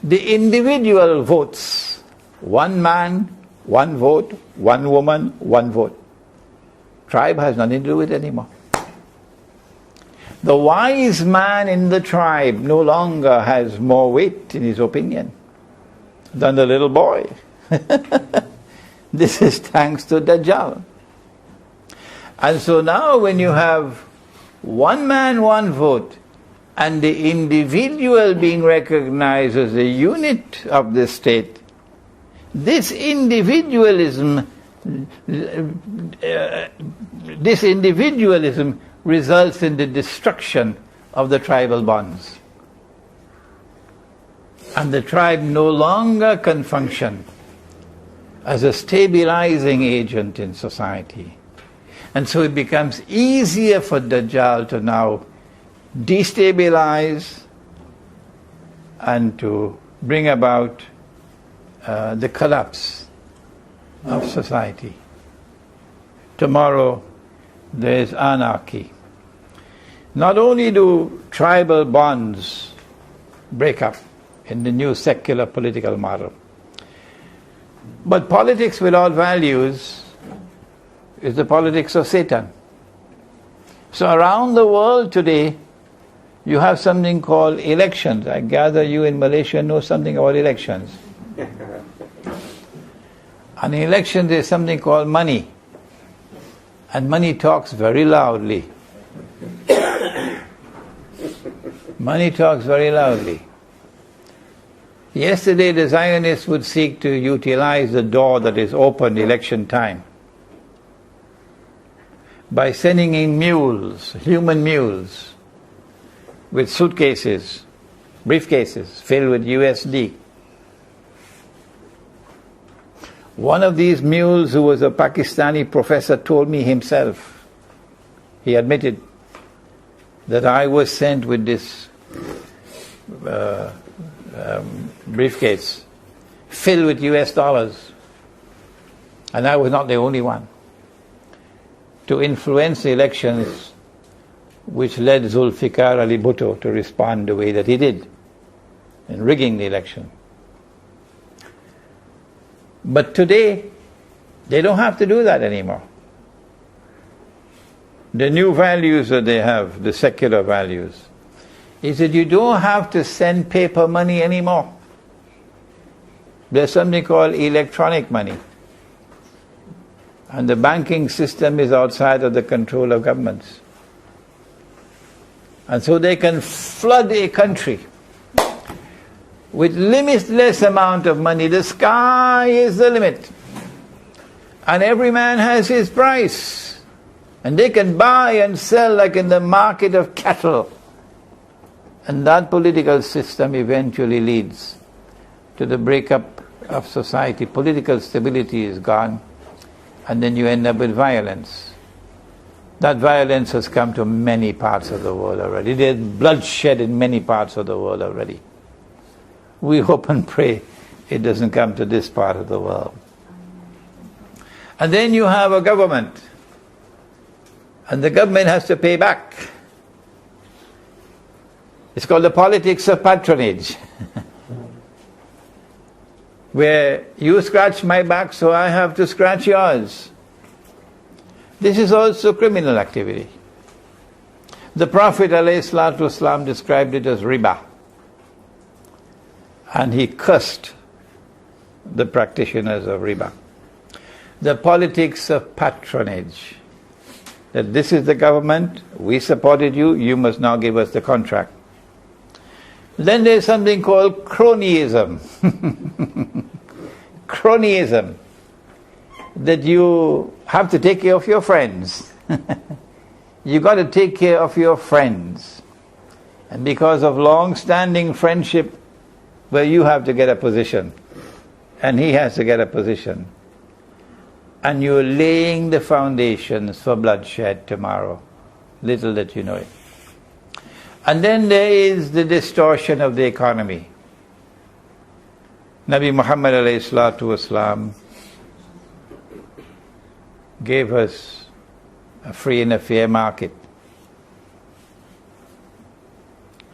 the individual votes. One man, one vote, one woman, one vote. Tribe has nothing to do with it anymore. The wise man in the tribe no longer has more weight in his opinion than the little boy. This is thanks to Dajjal. And so now when you have one man, one vote, and the individual being recognized as a unit of the state, this individualism results in the destruction of the tribal bonds. And the tribe no longer can function as a stabilizing agent in society. And so it becomes easier for Dajjal to now destabilize and to bring about the collapse of society. Tomorrow there is anarchy. Not only do tribal bonds break up in the new secular political model, but politics without values is the politics of Satan. So around the world today, you have something called elections. I gather you in Malaysia know something about elections. And in elections there is something called money. And money talks very loudly. Money talks very loudly. Yesterday the Zionists would seek to utilize the door that is open election time by sending in mules, human mules, with suitcases, briefcases filled with USD. One of these mules, who was a Pakistani professor, told me himself, he admitted that I was sent with this briefcase filled with US dollars, and I was not the only one, to influence the elections which led Zulfikar Ali Bhutto to respond the way that he did in rigging the election. But today, they don't have to do that anymore. The new values that they have, the secular values, is that you don't have to send paper money anymore. There's something called electronic money. And the banking system is outside of the control of governments. And so they can flood a country with limitless amount of money. The sky is the limit. And every man has his price. And they can buy and sell like in the market of cattle. And that political system eventually leads to the breakup of society. Political stability is gone. And then you end up with violence. That violence has come to many parts of the world already. There's bloodshed in many parts of the world already. We hope and pray it doesn't come to this part of the world. And then you have a government. And the government has to pay back. It's called the politics of patronage. Where you scratch my back, so I have to scratch yours. This is also criminal activity. The Prophet ﷺ described it as riba. And he cursed the practitioners of riba. The politics of patronage. That this is the government, we supported you, you must now give us the contract. Then there's something called cronyism. Cronyism. That you have to take care of your friends. You got to take care of your friends. And because of long-standing friendship, well, you have to get a position. And he has to get a position. And you're laying the foundations for bloodshed tomorrow. Little that you know it. And then there is the distortion of the economy. Nabi Muhammad ﷺ gave us a free and a fair market.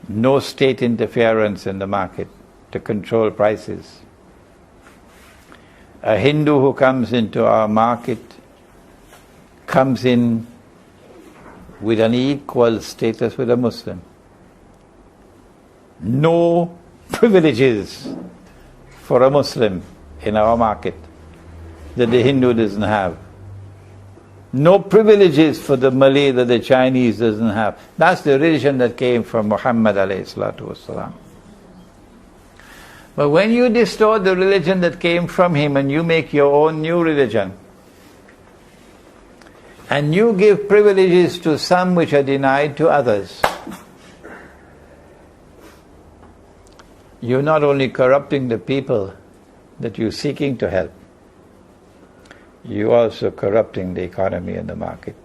No state interference in the market to control prices. A Hindu who comes into our market comes in with an equal status with a Muslim. No privileges for a Muslim in our market that the Hindu doesn't have. No privileges for the Malay that the Chinese doesn't have. That's the religion that came from Muhammad ﷺ. But when you distort the religion that came from him and you make your own new religion, and you give privileges to some which are denied to others, you're not only corrupting the people that you're seeking to help, you're also corrupting the economy and the market.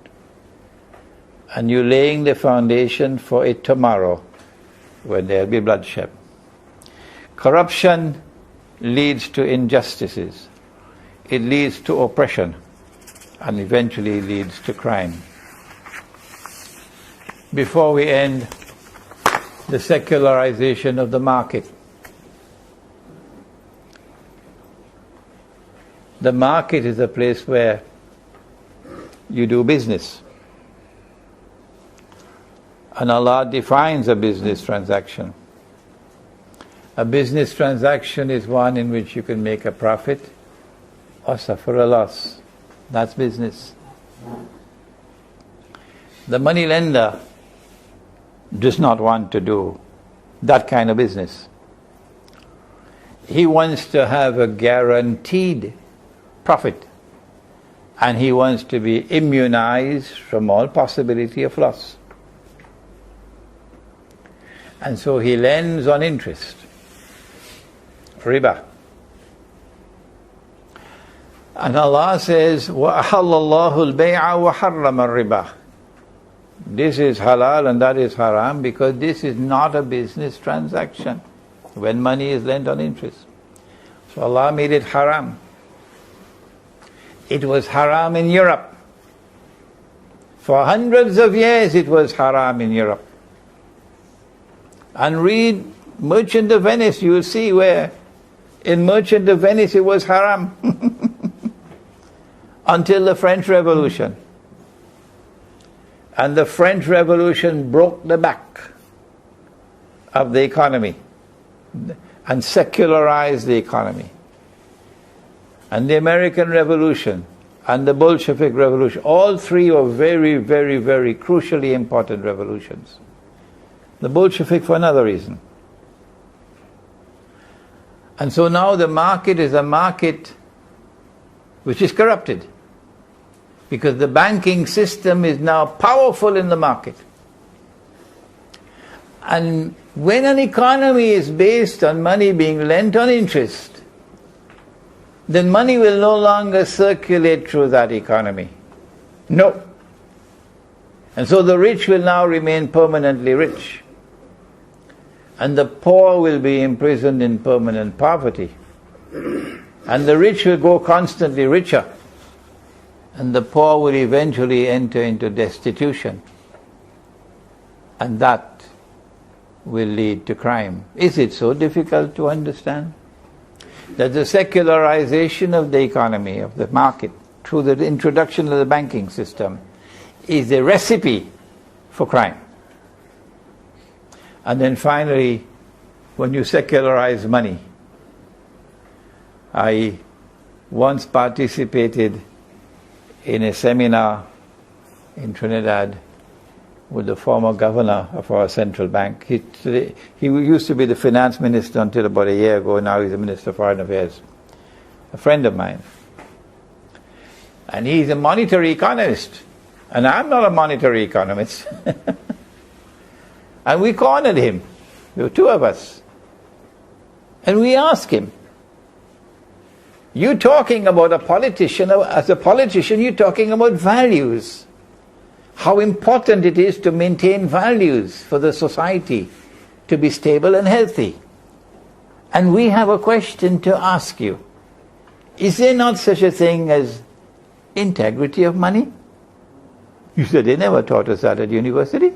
And you're laying the foundation for a tomorrow when there'll be bloodshed. Corruption leads to injustices. It leads to oppression and eventually leads to crime. Before we end, the secularization of the market. The market is a place where you do business. And Allah defines a business transaction. A business transaction is one in which you can make a profit or suffer a loss. That's business. The money lender does not want to do that kind of business. He wants to have a guaranteed profit, and he wants to be immunized from all possibility of loss. And so he lends on interest, riba. And Allah says, وَأَحَلَّ اللَّهُ الْبَيْعَ وَحَرَّمَ الرِّبَى. This is halal and that is haram because this is not a business transaction when money is lent on interest. So Allah made it haram. It was haram in Europe. For hundreds of years it was haram in Europe. And read Merchant of Venice, you will see where in Merchant of Venice it was haram. Until the French Revolution. And the French Revolution broke the back of the economy and secularized the economy. And the American Revolution and the Bolshevik Revolution, all three were very, very, very crucially important revolutions. The Bolshevik for another reason. And so now the market is a market which is corrupted, because the banking system is now powerful in the market. And when an economy is based on money being lent on interest, then money will no longer circulate through that economy. No. And so the rich will now remain permanently rich. And the poor will be imprisoned in permanent poverty. And the rich will go constantly richer. And the poor will eventually enter into destitution. And that will lead to crime. Is it so difficult to understand? That the secularization of the economy, of the market, through the introduction of the banking system, is a recipe for crime. And then finally, when you secularize money, I once participated in a seminar in Trinidad with the former governor of our central bank. He used to be the finance minister until about a year ago. Now he's the Minister of Foreign Affairs. A friend of mine. And he's a monetary economist. And I'm not a monetary economist. And we cornered him. There were two of us. And we asked him, you talking about a politician, as a politician you're talking about values. How important it is to maintain values for the society to be stable and healthy. And we have a question to ask you. Is there not such a thing as integrity of money? You said they never taught us that at university.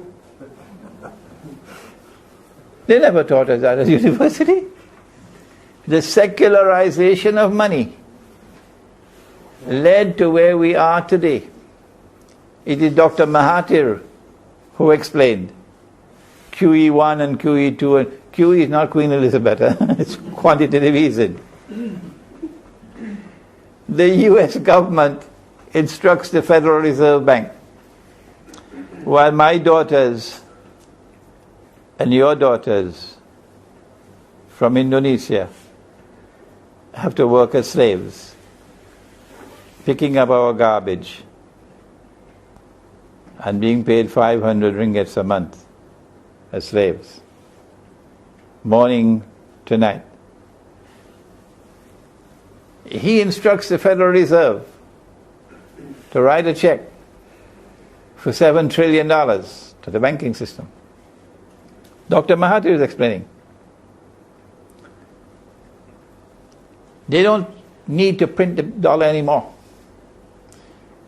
They never taught us that at university. The secularization of money led to where we are today. It is Dr. Mahathir who explained QE1 and QE2. And QE is not Queen Elizabeth, it's quantitative easing. The US government instructs the Federal Reserve Bank, while my daughters and your daughters from Indonesia have to work as slaves, picking up our garbage and being paid 500 ringgits a month as slaves, morning to night. He instructs the Federal Reserve to write a check for $7 trillion to the banking system. Dr. Mahathir is explaining. They don't need to print the dollar anymore.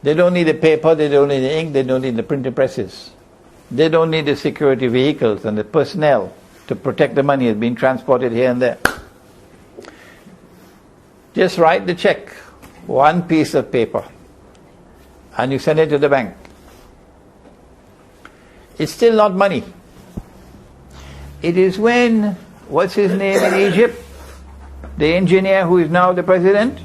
They don't need the paper, they don't need the ink, they don't need the printing presses. They don't need the security vehicles and the personnel to protect the money that's being transported here and there. Just write the check, one piece of paper, and you send it to the bank. It's still not money. It is when, what's his name in Egypt? The engineer who is now the president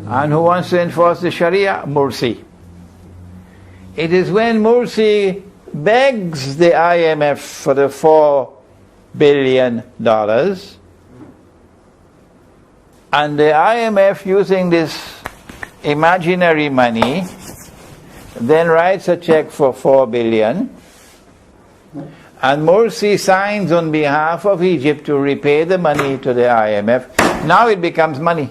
and who wants to enforce the Sharia, Morsi. It is when Morsi begs the IMF for the $4 billion, and the IMF, using this imaginary money, then writes a check for $4 billion, and Morsi signs on behalf of Egypt to repay the money to the IMF. Now it becomes money.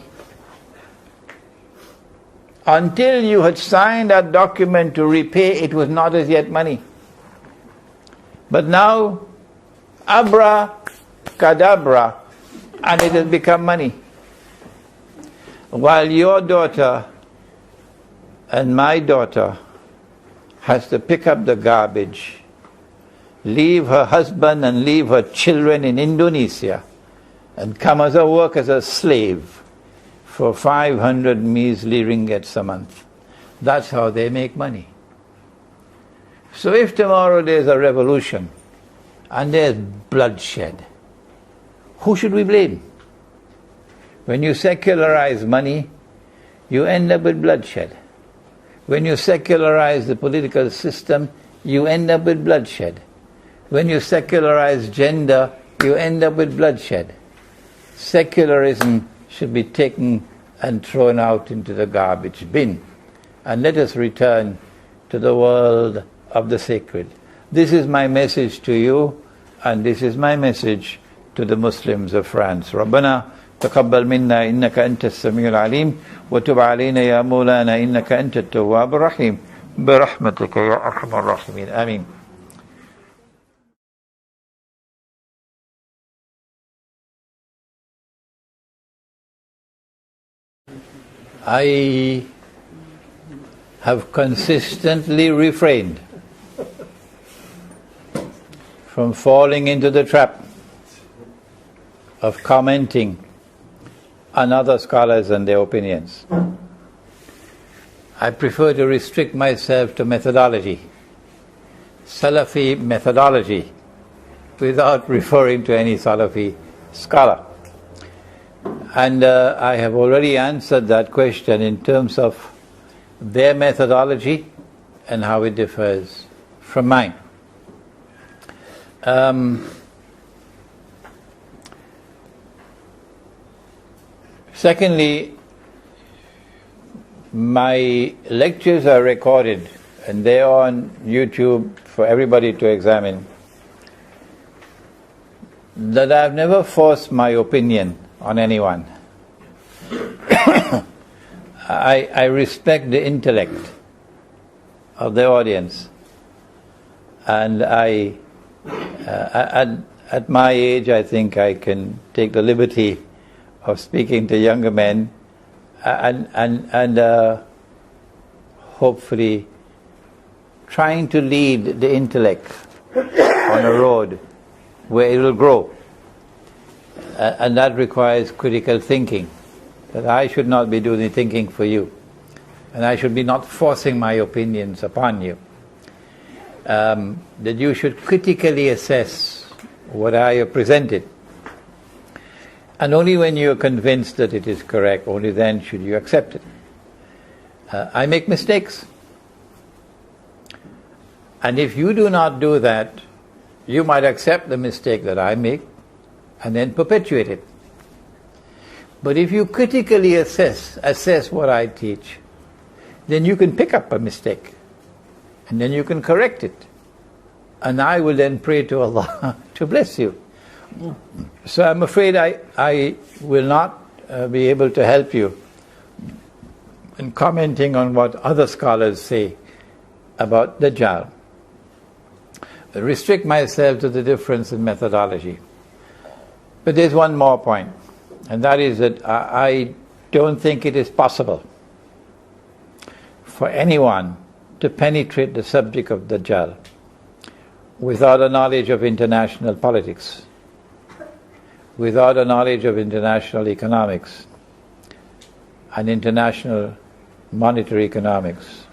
Until you had signed that document to repay, it was not as yet money. But now, abracadabra, and it has become money. While your daughter and my daughter has to pick up the garbage, leave her husband and leave her children in Indonesia, and come as a work as a slave for 500 measly ringgits a month. That's how they make money. So if tomorrow there's a revolution and there's bloodshed, who should we blame? When you secularize money, you end up with bloodshed. When you secularize the political system, you end up with bloodshed. When you secularize gender, you end up with bloodshed. Secularism should be taken and thrown out into the garbage bin. And let us return to the world of the sacred. This is my message to you, and this is my message to the Muslims of France. ربنا تقبل منا إنك أنت السميع العليم وتب علينا يا مولانا إنك أنت التواب الرحيم برحمتك يا أرحم الراحمين آمين. I have consistently refrained from falling into the trap of commenting on other scholars and their opinions. I prefer to restrict myself to methodology, Salafi methodology, without referring to any Salafi scholar. And I have already answered that question in terms of their methodology and how it differs from mine. Secondly, my lectures are recorded and they are on YouTube for everybody to examine. That I've never forced my opinion on anyone. I respect the intellect of the audience, and at my age I think I can take the liberty of speaking to younger men and hopefully trying to lead the intellect on a road where it will grow. And that requires critical thinking, that I should not be doing the thinking for you, and I should be not forcing my opinions upon you. That you should critically assess what I have presented, and only when you are convinced that it is correct, only then should you accept it. I make mistakes, and if you do not do that, you might accept the mistake that I make and then perpetuate it. But if you critically assess what I teach, then you can pick up a mistake and then you can correct it, and I will then pray to Allah to bless you. So I'm afraid I will not be able to help you in commenting on what other scholars say about Dajjal. I restrict myself to the difference in methodology. But there's one more point. And that is that I don't think it is possible for anyone to penetrate the subject of Dajjal without a knowledge of international politics, without a knowledge of international economics and international monetary economics,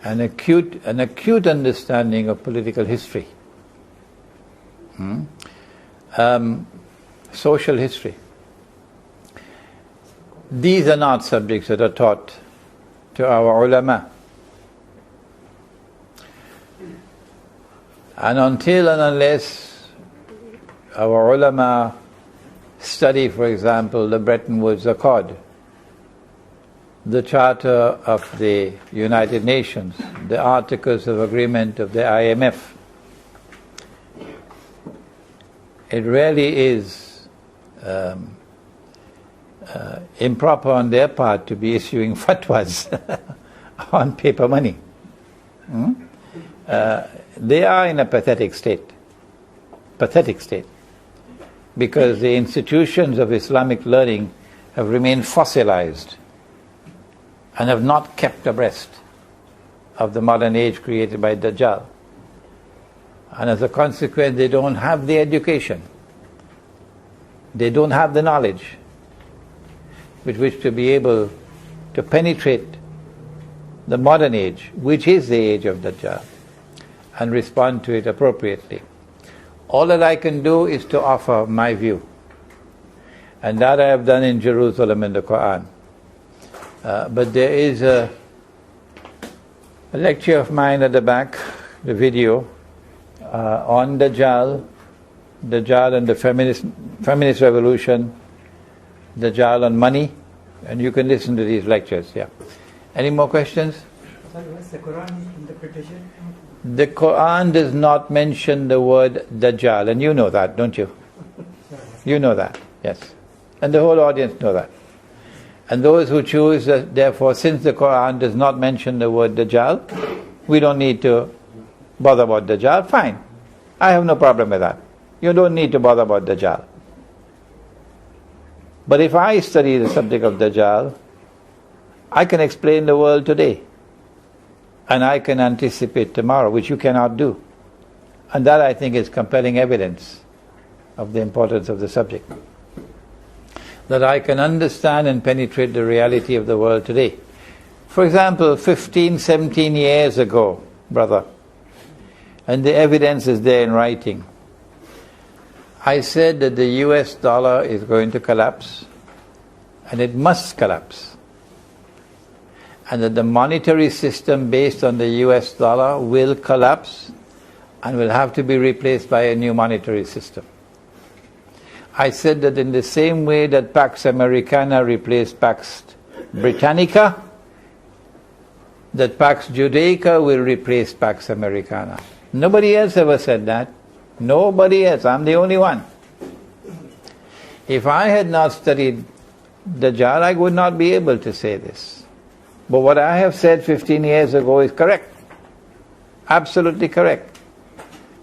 an acute understanding of political history, social history. These are not subjects that are taught to our ulama. And until and unless our ulama study, for example, the Bretton Woods Accord, the Charter of the United Nations, the Articles of Agreement of the IMF, it really is improper on their part to be issuing fatwas on paper money. They are in a pathetic state, because the institutions of Islamic learning have remained fossilized and have not kept abreast of the modern age created by Dajjal. And as a consequence, they don't have the education, they don't have the knowledge with which to be able to penetrate the modern age, which is the age of Dajjal, and respond to it appropriately. All that I can do is to offer my view, and that I have done in Jerusalem in the Quran. But there is a lecture of mine at the back, the video, on Dajjal and the feminist revolution, Dajjal on money, and you can listen to these lectures. Yeah. Any more questions? What's the Quran interpretation? The Quran does not mention the word Dajjal, and you know that, don't you? You know that, yes. And the whole audience know that. And those who choose, therefore, since the Quran does not mention the word Dajjal, we don't need to bother about Dajjal, fine. I have no problem with that. You don't need to bother about Dajjal. But if I study the subject of Dajjal, I can explain the world today. And I can anticipate tomorrow, which you cannot do. And that, I think, is compelling evidence of the importance of the subject. That I can understand and penetrate the reality of the world today. For example, 15, 17 years ago, brother, and the evidence is there in writing, I said that the US dollar is going to collapse, and it must collapse. And that the monetary system based on the US dollar will collapse and will have to be replaced by a new monetary system. I said that in the same way that Pax Americana replaced Pax Britannica, that Pax Judaica will replace Pax Americana. Nobody else ever said that. Nobody else. I'm the only one. If I had not studied Dajjal, I would not be able to say this. But what I have said 15 years ago is correct. Absolutely correct.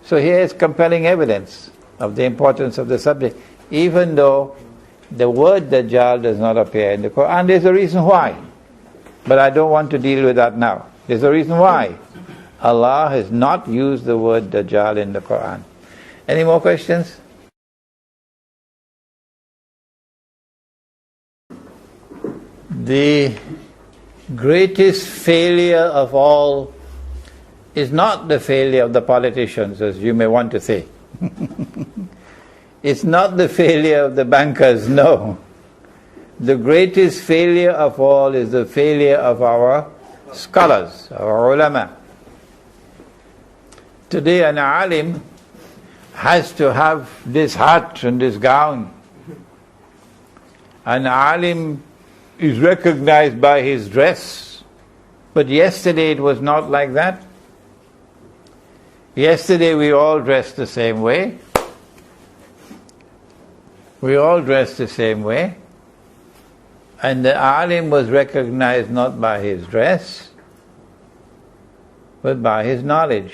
So here is compelling evidence of the importance of the subject. Even though the word Dajjal does not appear in the Quran, there's a reason why. But I don't want to deal with that now. There's a reason why. Allah has not used the word Dajjal in the Quran. Any more questions? The greatest failure of all is not the failure of the politicians, as you may want to say. It's not the failure of the bankers, no. The greatest failure of all is the failure of our scholars, our ulama. Today an alim has to have this hat and this gown. An alim is recognized by his dress. But yesterday it was not like that. Yesterday we all dressed the same way. We all dressed the same way. And the alim was recognized not by his dress, but by his knowledge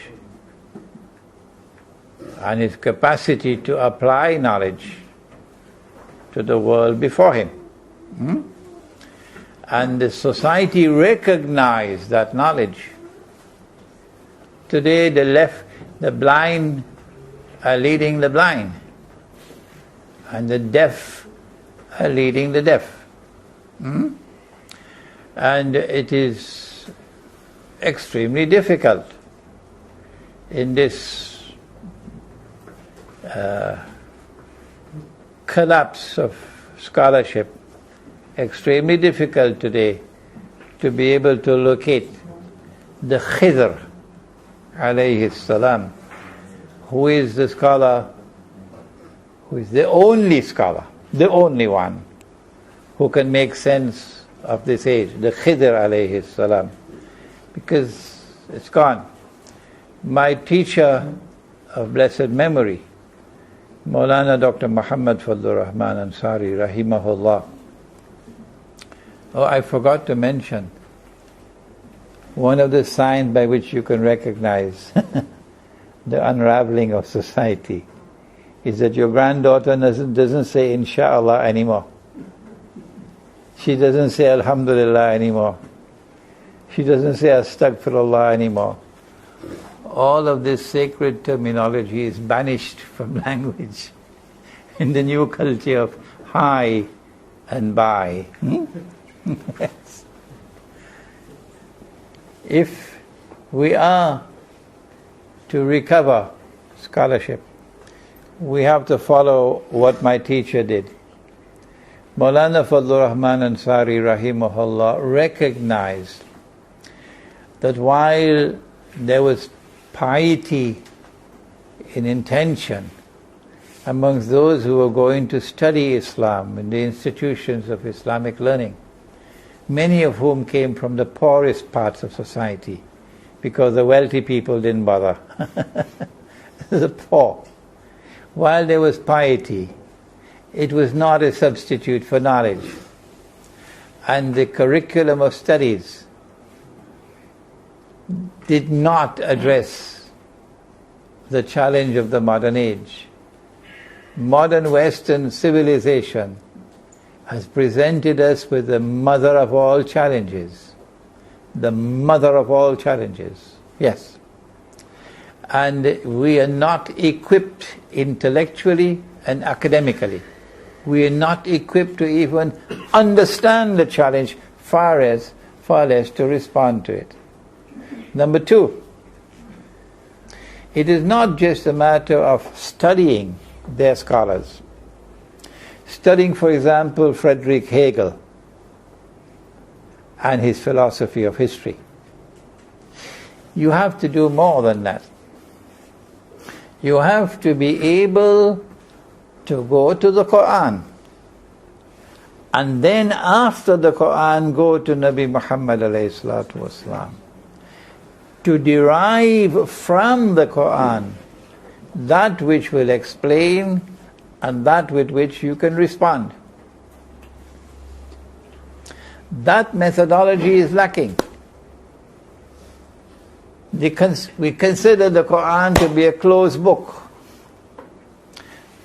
and his capacity to apply knowledge to the world before him. And the society recognized that knowledge. Today the blind are leading the blind, and the deaf are leading the deaf. And it is extremely difficult in this collapse of scholarship, extremely difficult today to be able to locate the Khidr alayhi salam, who is the scholar, who is the only scholar, the only one who can make sense of this age, the Khidr alayhi salam, because it's gone. My teacher of blessed memory, Maulana Dr. Muhammad Fadlur Rahman Ansari, rahimahullah. Oh, I forgot to mention, one of the signs by which you can recognize the unraveling of society is that your granddaughter doesn't say Insha'Allah anymore. She doesn't say Alhamdulillah anymore. She doesn't say Astaghfirullah anymore. All of this sacred terminology is banished from language in the new culture of hi and bye. Yes. If we are to recover scholarship, we have to follow what my teacher did. Maulana Fadlur Rahman Ansari rahimahullah recognized that while there was piety in intention amongst those who were going to study Islam in the institutions of Islamic learning, many of whom came from the poorest parts of society, because the wealthy people didn't bother. The poor. While there was piety, it was not a substitute for knowledge. And the curriculum of studies did not address the challenge of the modern age. Modern Western civilization has presented us with the mother of all challenges. The mother of all challenges, yes. And we are not equipped intellectually and academically. We are not equipped to even understand the challenge, far less to respond to it. Number two, it is not just a matter of studying their scholars. Studying, for example, Friedrich Hegel and his philosophy of history. You have to do more than that. You have to be able to go to the Quran, and then after the Quran go to Nabi Muhammad alayhi salatu wasalam, to derive from the Quran that which will explain and that with which you can respond. That methodology is lacking. We consider the Quran to be a closed book.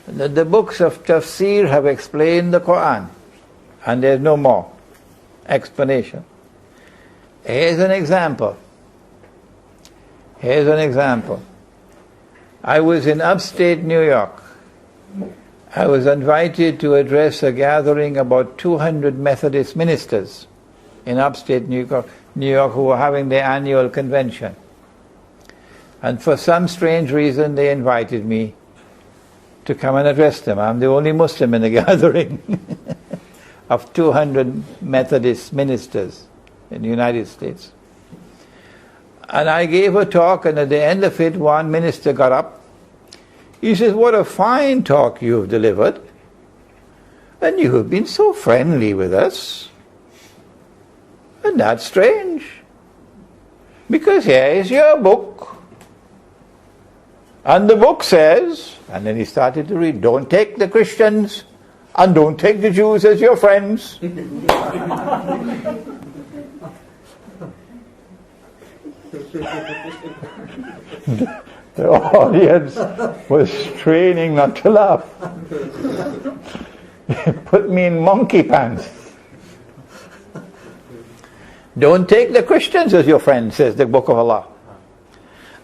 The books of tafsir have explained the Quran, and there's no more explanation. Here's an example. I was in upstate New York. I was invited to address a gathering about 200 Methodist ministers in upstate New York who were having their annual convention. And for some strange reason they invited me to come and address them. I'm the only Muslim in the gathering of 200 Methodist ministers in the United States. And I gave a talk, and at the end of it, one minister got up. He says, "What a fine talk you've delivered. And you have been so friendly with us. And that's strange. Because here is your book. And the book says," and then he started to read, "don't take the Christians and don't take the Jews as your friends." The audience was straining not to laugh. Put me in monkey pants. Don't take the Christians as your friends, says the Book of Allah.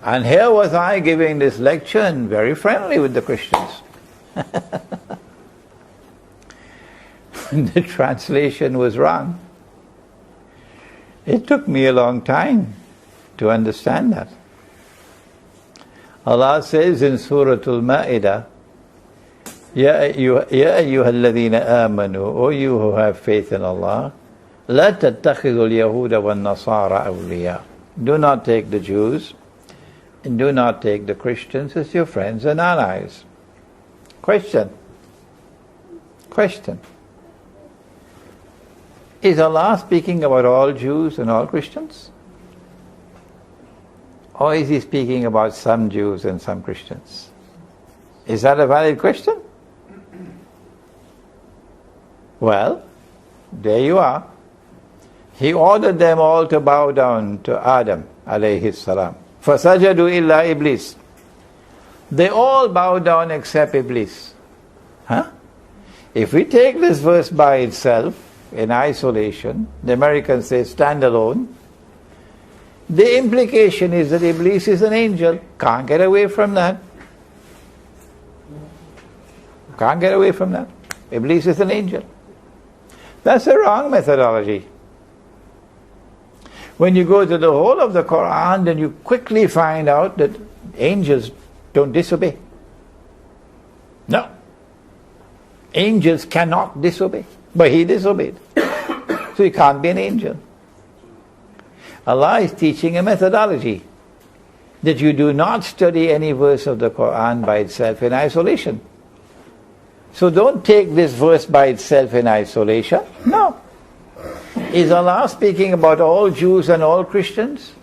And here was I giving this lecture and very friendly with the Christians. The translation was wrong. It took me a long time to understand that. Allah says in Surah Al-Ma'idah, Ya ayyuha alladhina amanu, O you who have faith in Allah, La tattakhidhu al-yahuda wal-nasara awliya. Do not take the Jews and do not take the Christians as your friends and allies. Question. Is Allah speaking about all Jews and all Christians? Or is He speaking about some Jews and some Christians? Is that a valid question? Well, there you are. He ordered them all to bow down to Adam alayhi salam. فَسَجَدُوا إِلَّا Iblis. They all bow down except Iblis. If we take this verse by itself, in isolation, the Americans say standalone, the implication is that Iblis is an angel. Can't get away from that. Iblis is an angel. That's a wrong methodology. When you go to the whole of the Quran, then you quickly find out that angels don't disobey. No. Angels cannot disobey. But he disobeyed. So he can't be an angel. Allah is teaching a methodology that you do not study any verse of the Quran by itself in isolation. So don't take this verse by itself in isolation. No. Is Allah speaking about all Jews and all Christians?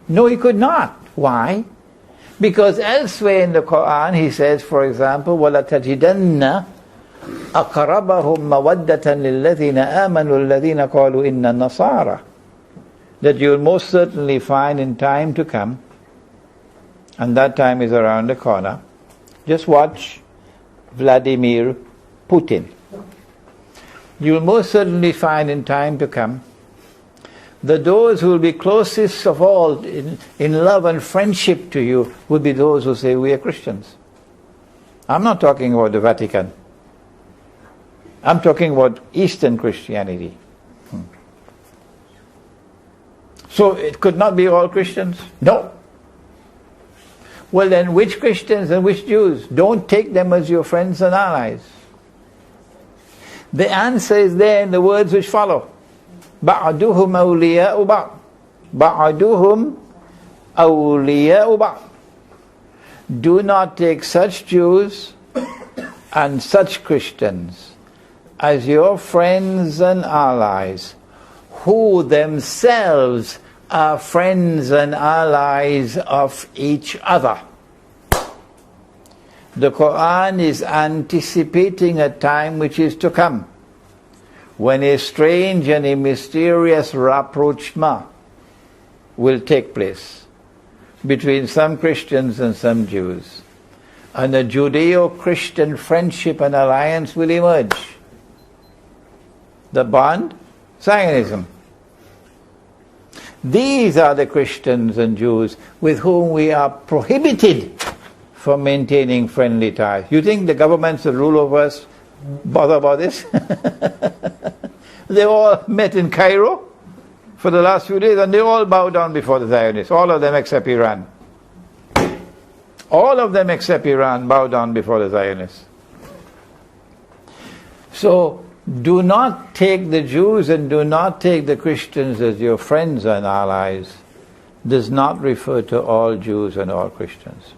No, He could not. Why? Because elsewhere in the Quran He says, for example, وَلَتَجِدَنَّ أَقْرَبَهُمْ مَوَدَّةً لِلَّذِينَ آمَنُوا الَّذِينَ قَالُوا إِنَّ النَّصَارَى. That you will most certainly find in time to come, and that time is around the corner. Just watch Vladimir Putin. You will most certainly find in time to come that those who will be closest of all in love and friendship to you will be those who say we are Christians. I'm not talking about the Vatican. I'm talking about Eastern Christianity. So it could not be all Christians? No. Well then, which Christians and which Jews? Don't take them as your friends and allies. The answer is there in the words which follow. بَعْدُهُمْ أَوْلِيَاءُ بَعْضٍ. بَعْدُهُمْ أَوْلِيَاءُ بَعْضٍ. Do not take such Jews and such Christians as your friends and allies, who themselves are friends and allies of each other. The Quran is anticipating a time which is to come, when a strange and a mysterious rapprochement will take place between some Christians and some Jews, and a Judeo-Christian friendship and alliance will emerge. The bond, Zionism. These are the Christians and Jews with whom we are prohibited from maintaining friendly ties. You think the governments that rule over us bother about this? They all met in Cairo for the last few days and they all bow down before the Zionists. All of them except Iran. All of them except Iran bow down before the Zionists. So, do not take the Jews and do not take the Christians as your friends and allies. Does not refer to all Jews and all Christians.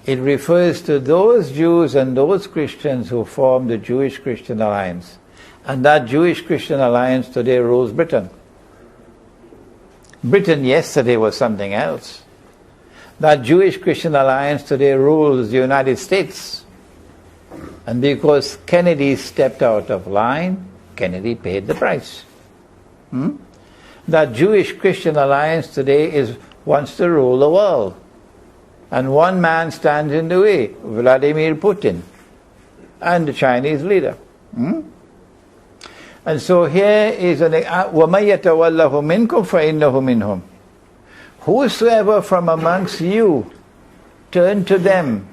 It refers to those Jews and those Christians who form the Jewish-Christian alliance. And that Jewish-Christian alliance today rules Britain. Britain yesterday was something else. That Jewish-Christian alliance today rules the United States. And because Kennedy stepped out of line, Kennedy paid the price. That Jewish-Christian alliance today wants to rule the world. And one man stands in the way, Vladimir Putin, and the Chinese leader. And so here is an وَمَن يَتَوَلَّهُ مِنْكُمْ فَإِنَّهُ مِنْهُمْ. Whosoever from amongst you turn to them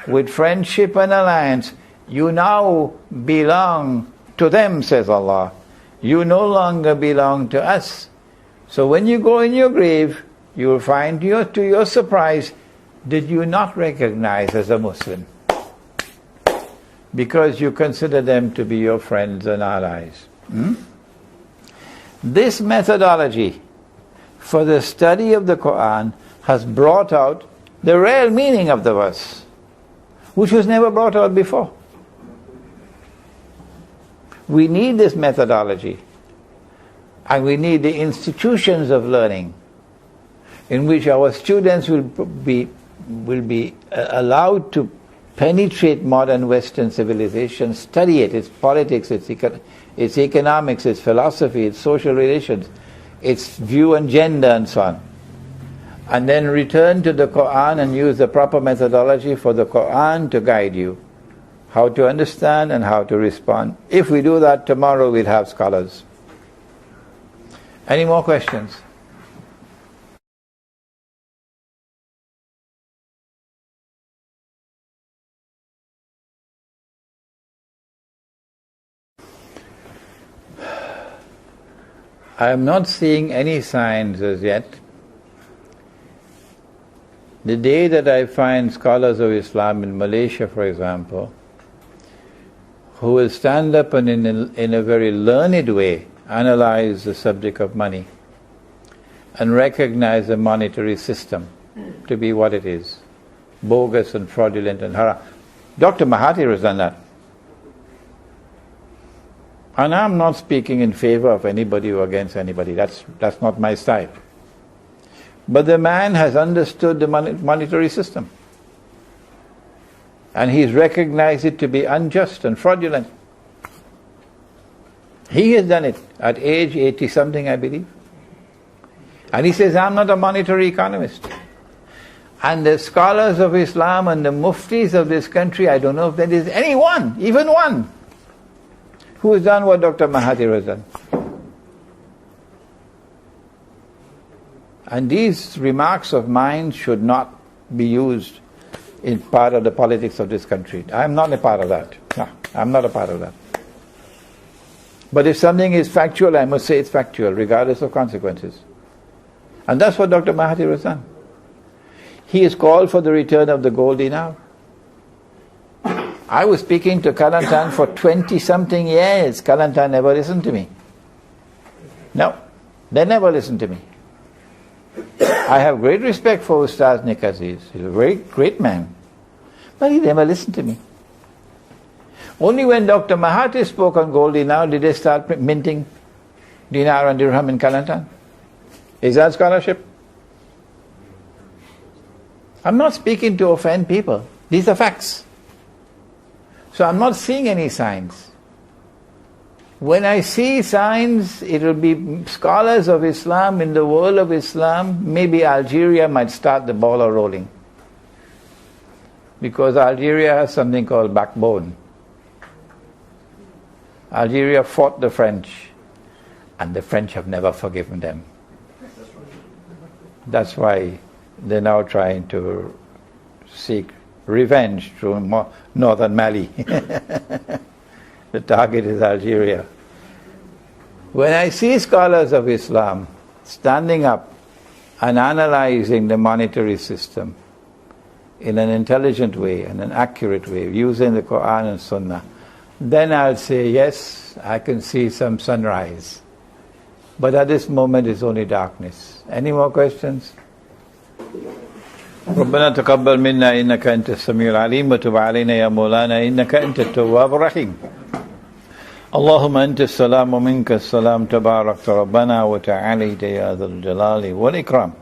with friendship and alliance, you now belong to them, says Allah. You no longer belong to us. So when you go in your grave, you will find to your surprise, did you not recognize as a Muslim? Because you consider them to be your friends and allies. This methodology for the study of the Quran has brought out the real meaning of the verse, which was never brought out before. We need this methodology, and we need the institutions of learning in which our students will be allowed to penetrate modern Western civilization, study it, its politics, its economics, its philosophy, its social relations, its view on gender and so on. And then return to the Quran and use the proper methodology for the Quran to guide you how to understand and how to respond. If we do that, tomorrow we'll have scholars. Any more questions? I am not seeing any signs as yet. The day that I find scholars of Islam in Malaysia, for example, who will stand up and in a very learned way analyze the subject of money and recognize the monetary system to be what it is, bogus and fraudulent and haram. Dr. Mahathir has done that. And I'm not speaking in favor of anybody or against anybody. That's not my style. But the man has understood the monetary system. And he's recognized it to be unjust and fraudulent. He has done it at age 80-something, I believe. And he says, I'm not a monetary economist. And the scholars of Islam and the muftis of this country, I don't know if there is anyone, even one, who has done what Dr. Mahathir has done. And these remarks of mine should not be used in part of the politics of this country. I'm not a part of that. No, I'm not a part of that. But if something is factual, I must say it's factual, regardless of consequences. And that's what Dr. Mahathir has done. He has called for the return of the gold dinar. I was speaking to Kelantan for 20-something years. Kelantan never listened to me. No, they never listened to me. I have great respect for Ustaz Nik Aziz. He's a very great man. But he never listened to me. Only when Dr. Mahathir spoke on gold dinar did they start minting dinar and dirham in Kelantan. Is that scholarship? I'm not speaking to offend people. These are facts. So I'm not seeing any signs. When I see signs, it will be scholars of Islam in the world of Islam. Maybe Algeria might start the ball rolling. Because Algeria has something called backbone. Algeria fought the French, and the French have never forgiven them. That's why they're now trying to seek revenge through northern Mali. The target is Algeria. When I see scholars of Islam standing up and analyzing the monetary system in an intelligent way and an accurate way, using the Quran and Sunnah, then I'll say, yes, I can see some sunrise. But at this moment it's only darkness. Any more questions? ربنا تقبل منا إنك أنت السميع العليم وتب علينا يا مولانا إنك أنت التواب الرحيم اللهم أنت السلام ومنك السلام تبارك ربنا وتعاليت يا ذا الجلال والإكرام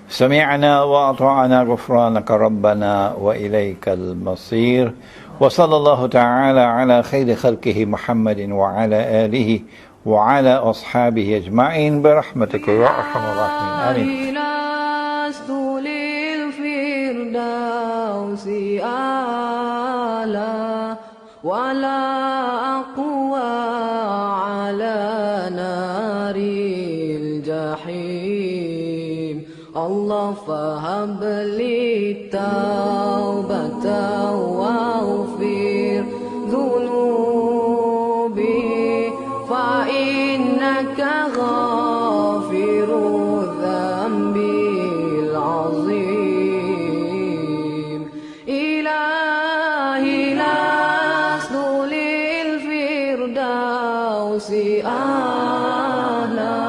سمعنا وأطعنا غفرانك ربنا وإليك المصير وصلى الله تعالى على خير خلقه محمد وعلى آله وعلى أصحابه أجمعين برحمتك يا أرحم الراحمين آمين. ولا أقوى على نار الجحيم. الله فهب لي توبة واغفر ذنوبي فإنك غافر الذنب العظيم. إلهي لست للفردوس أهلا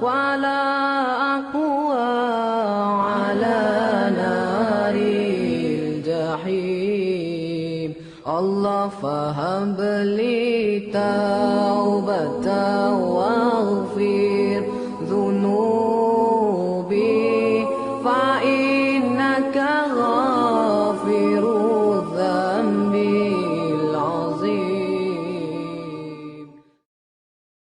ولا أقوى على نار الجحيم. الله فهب لي توبة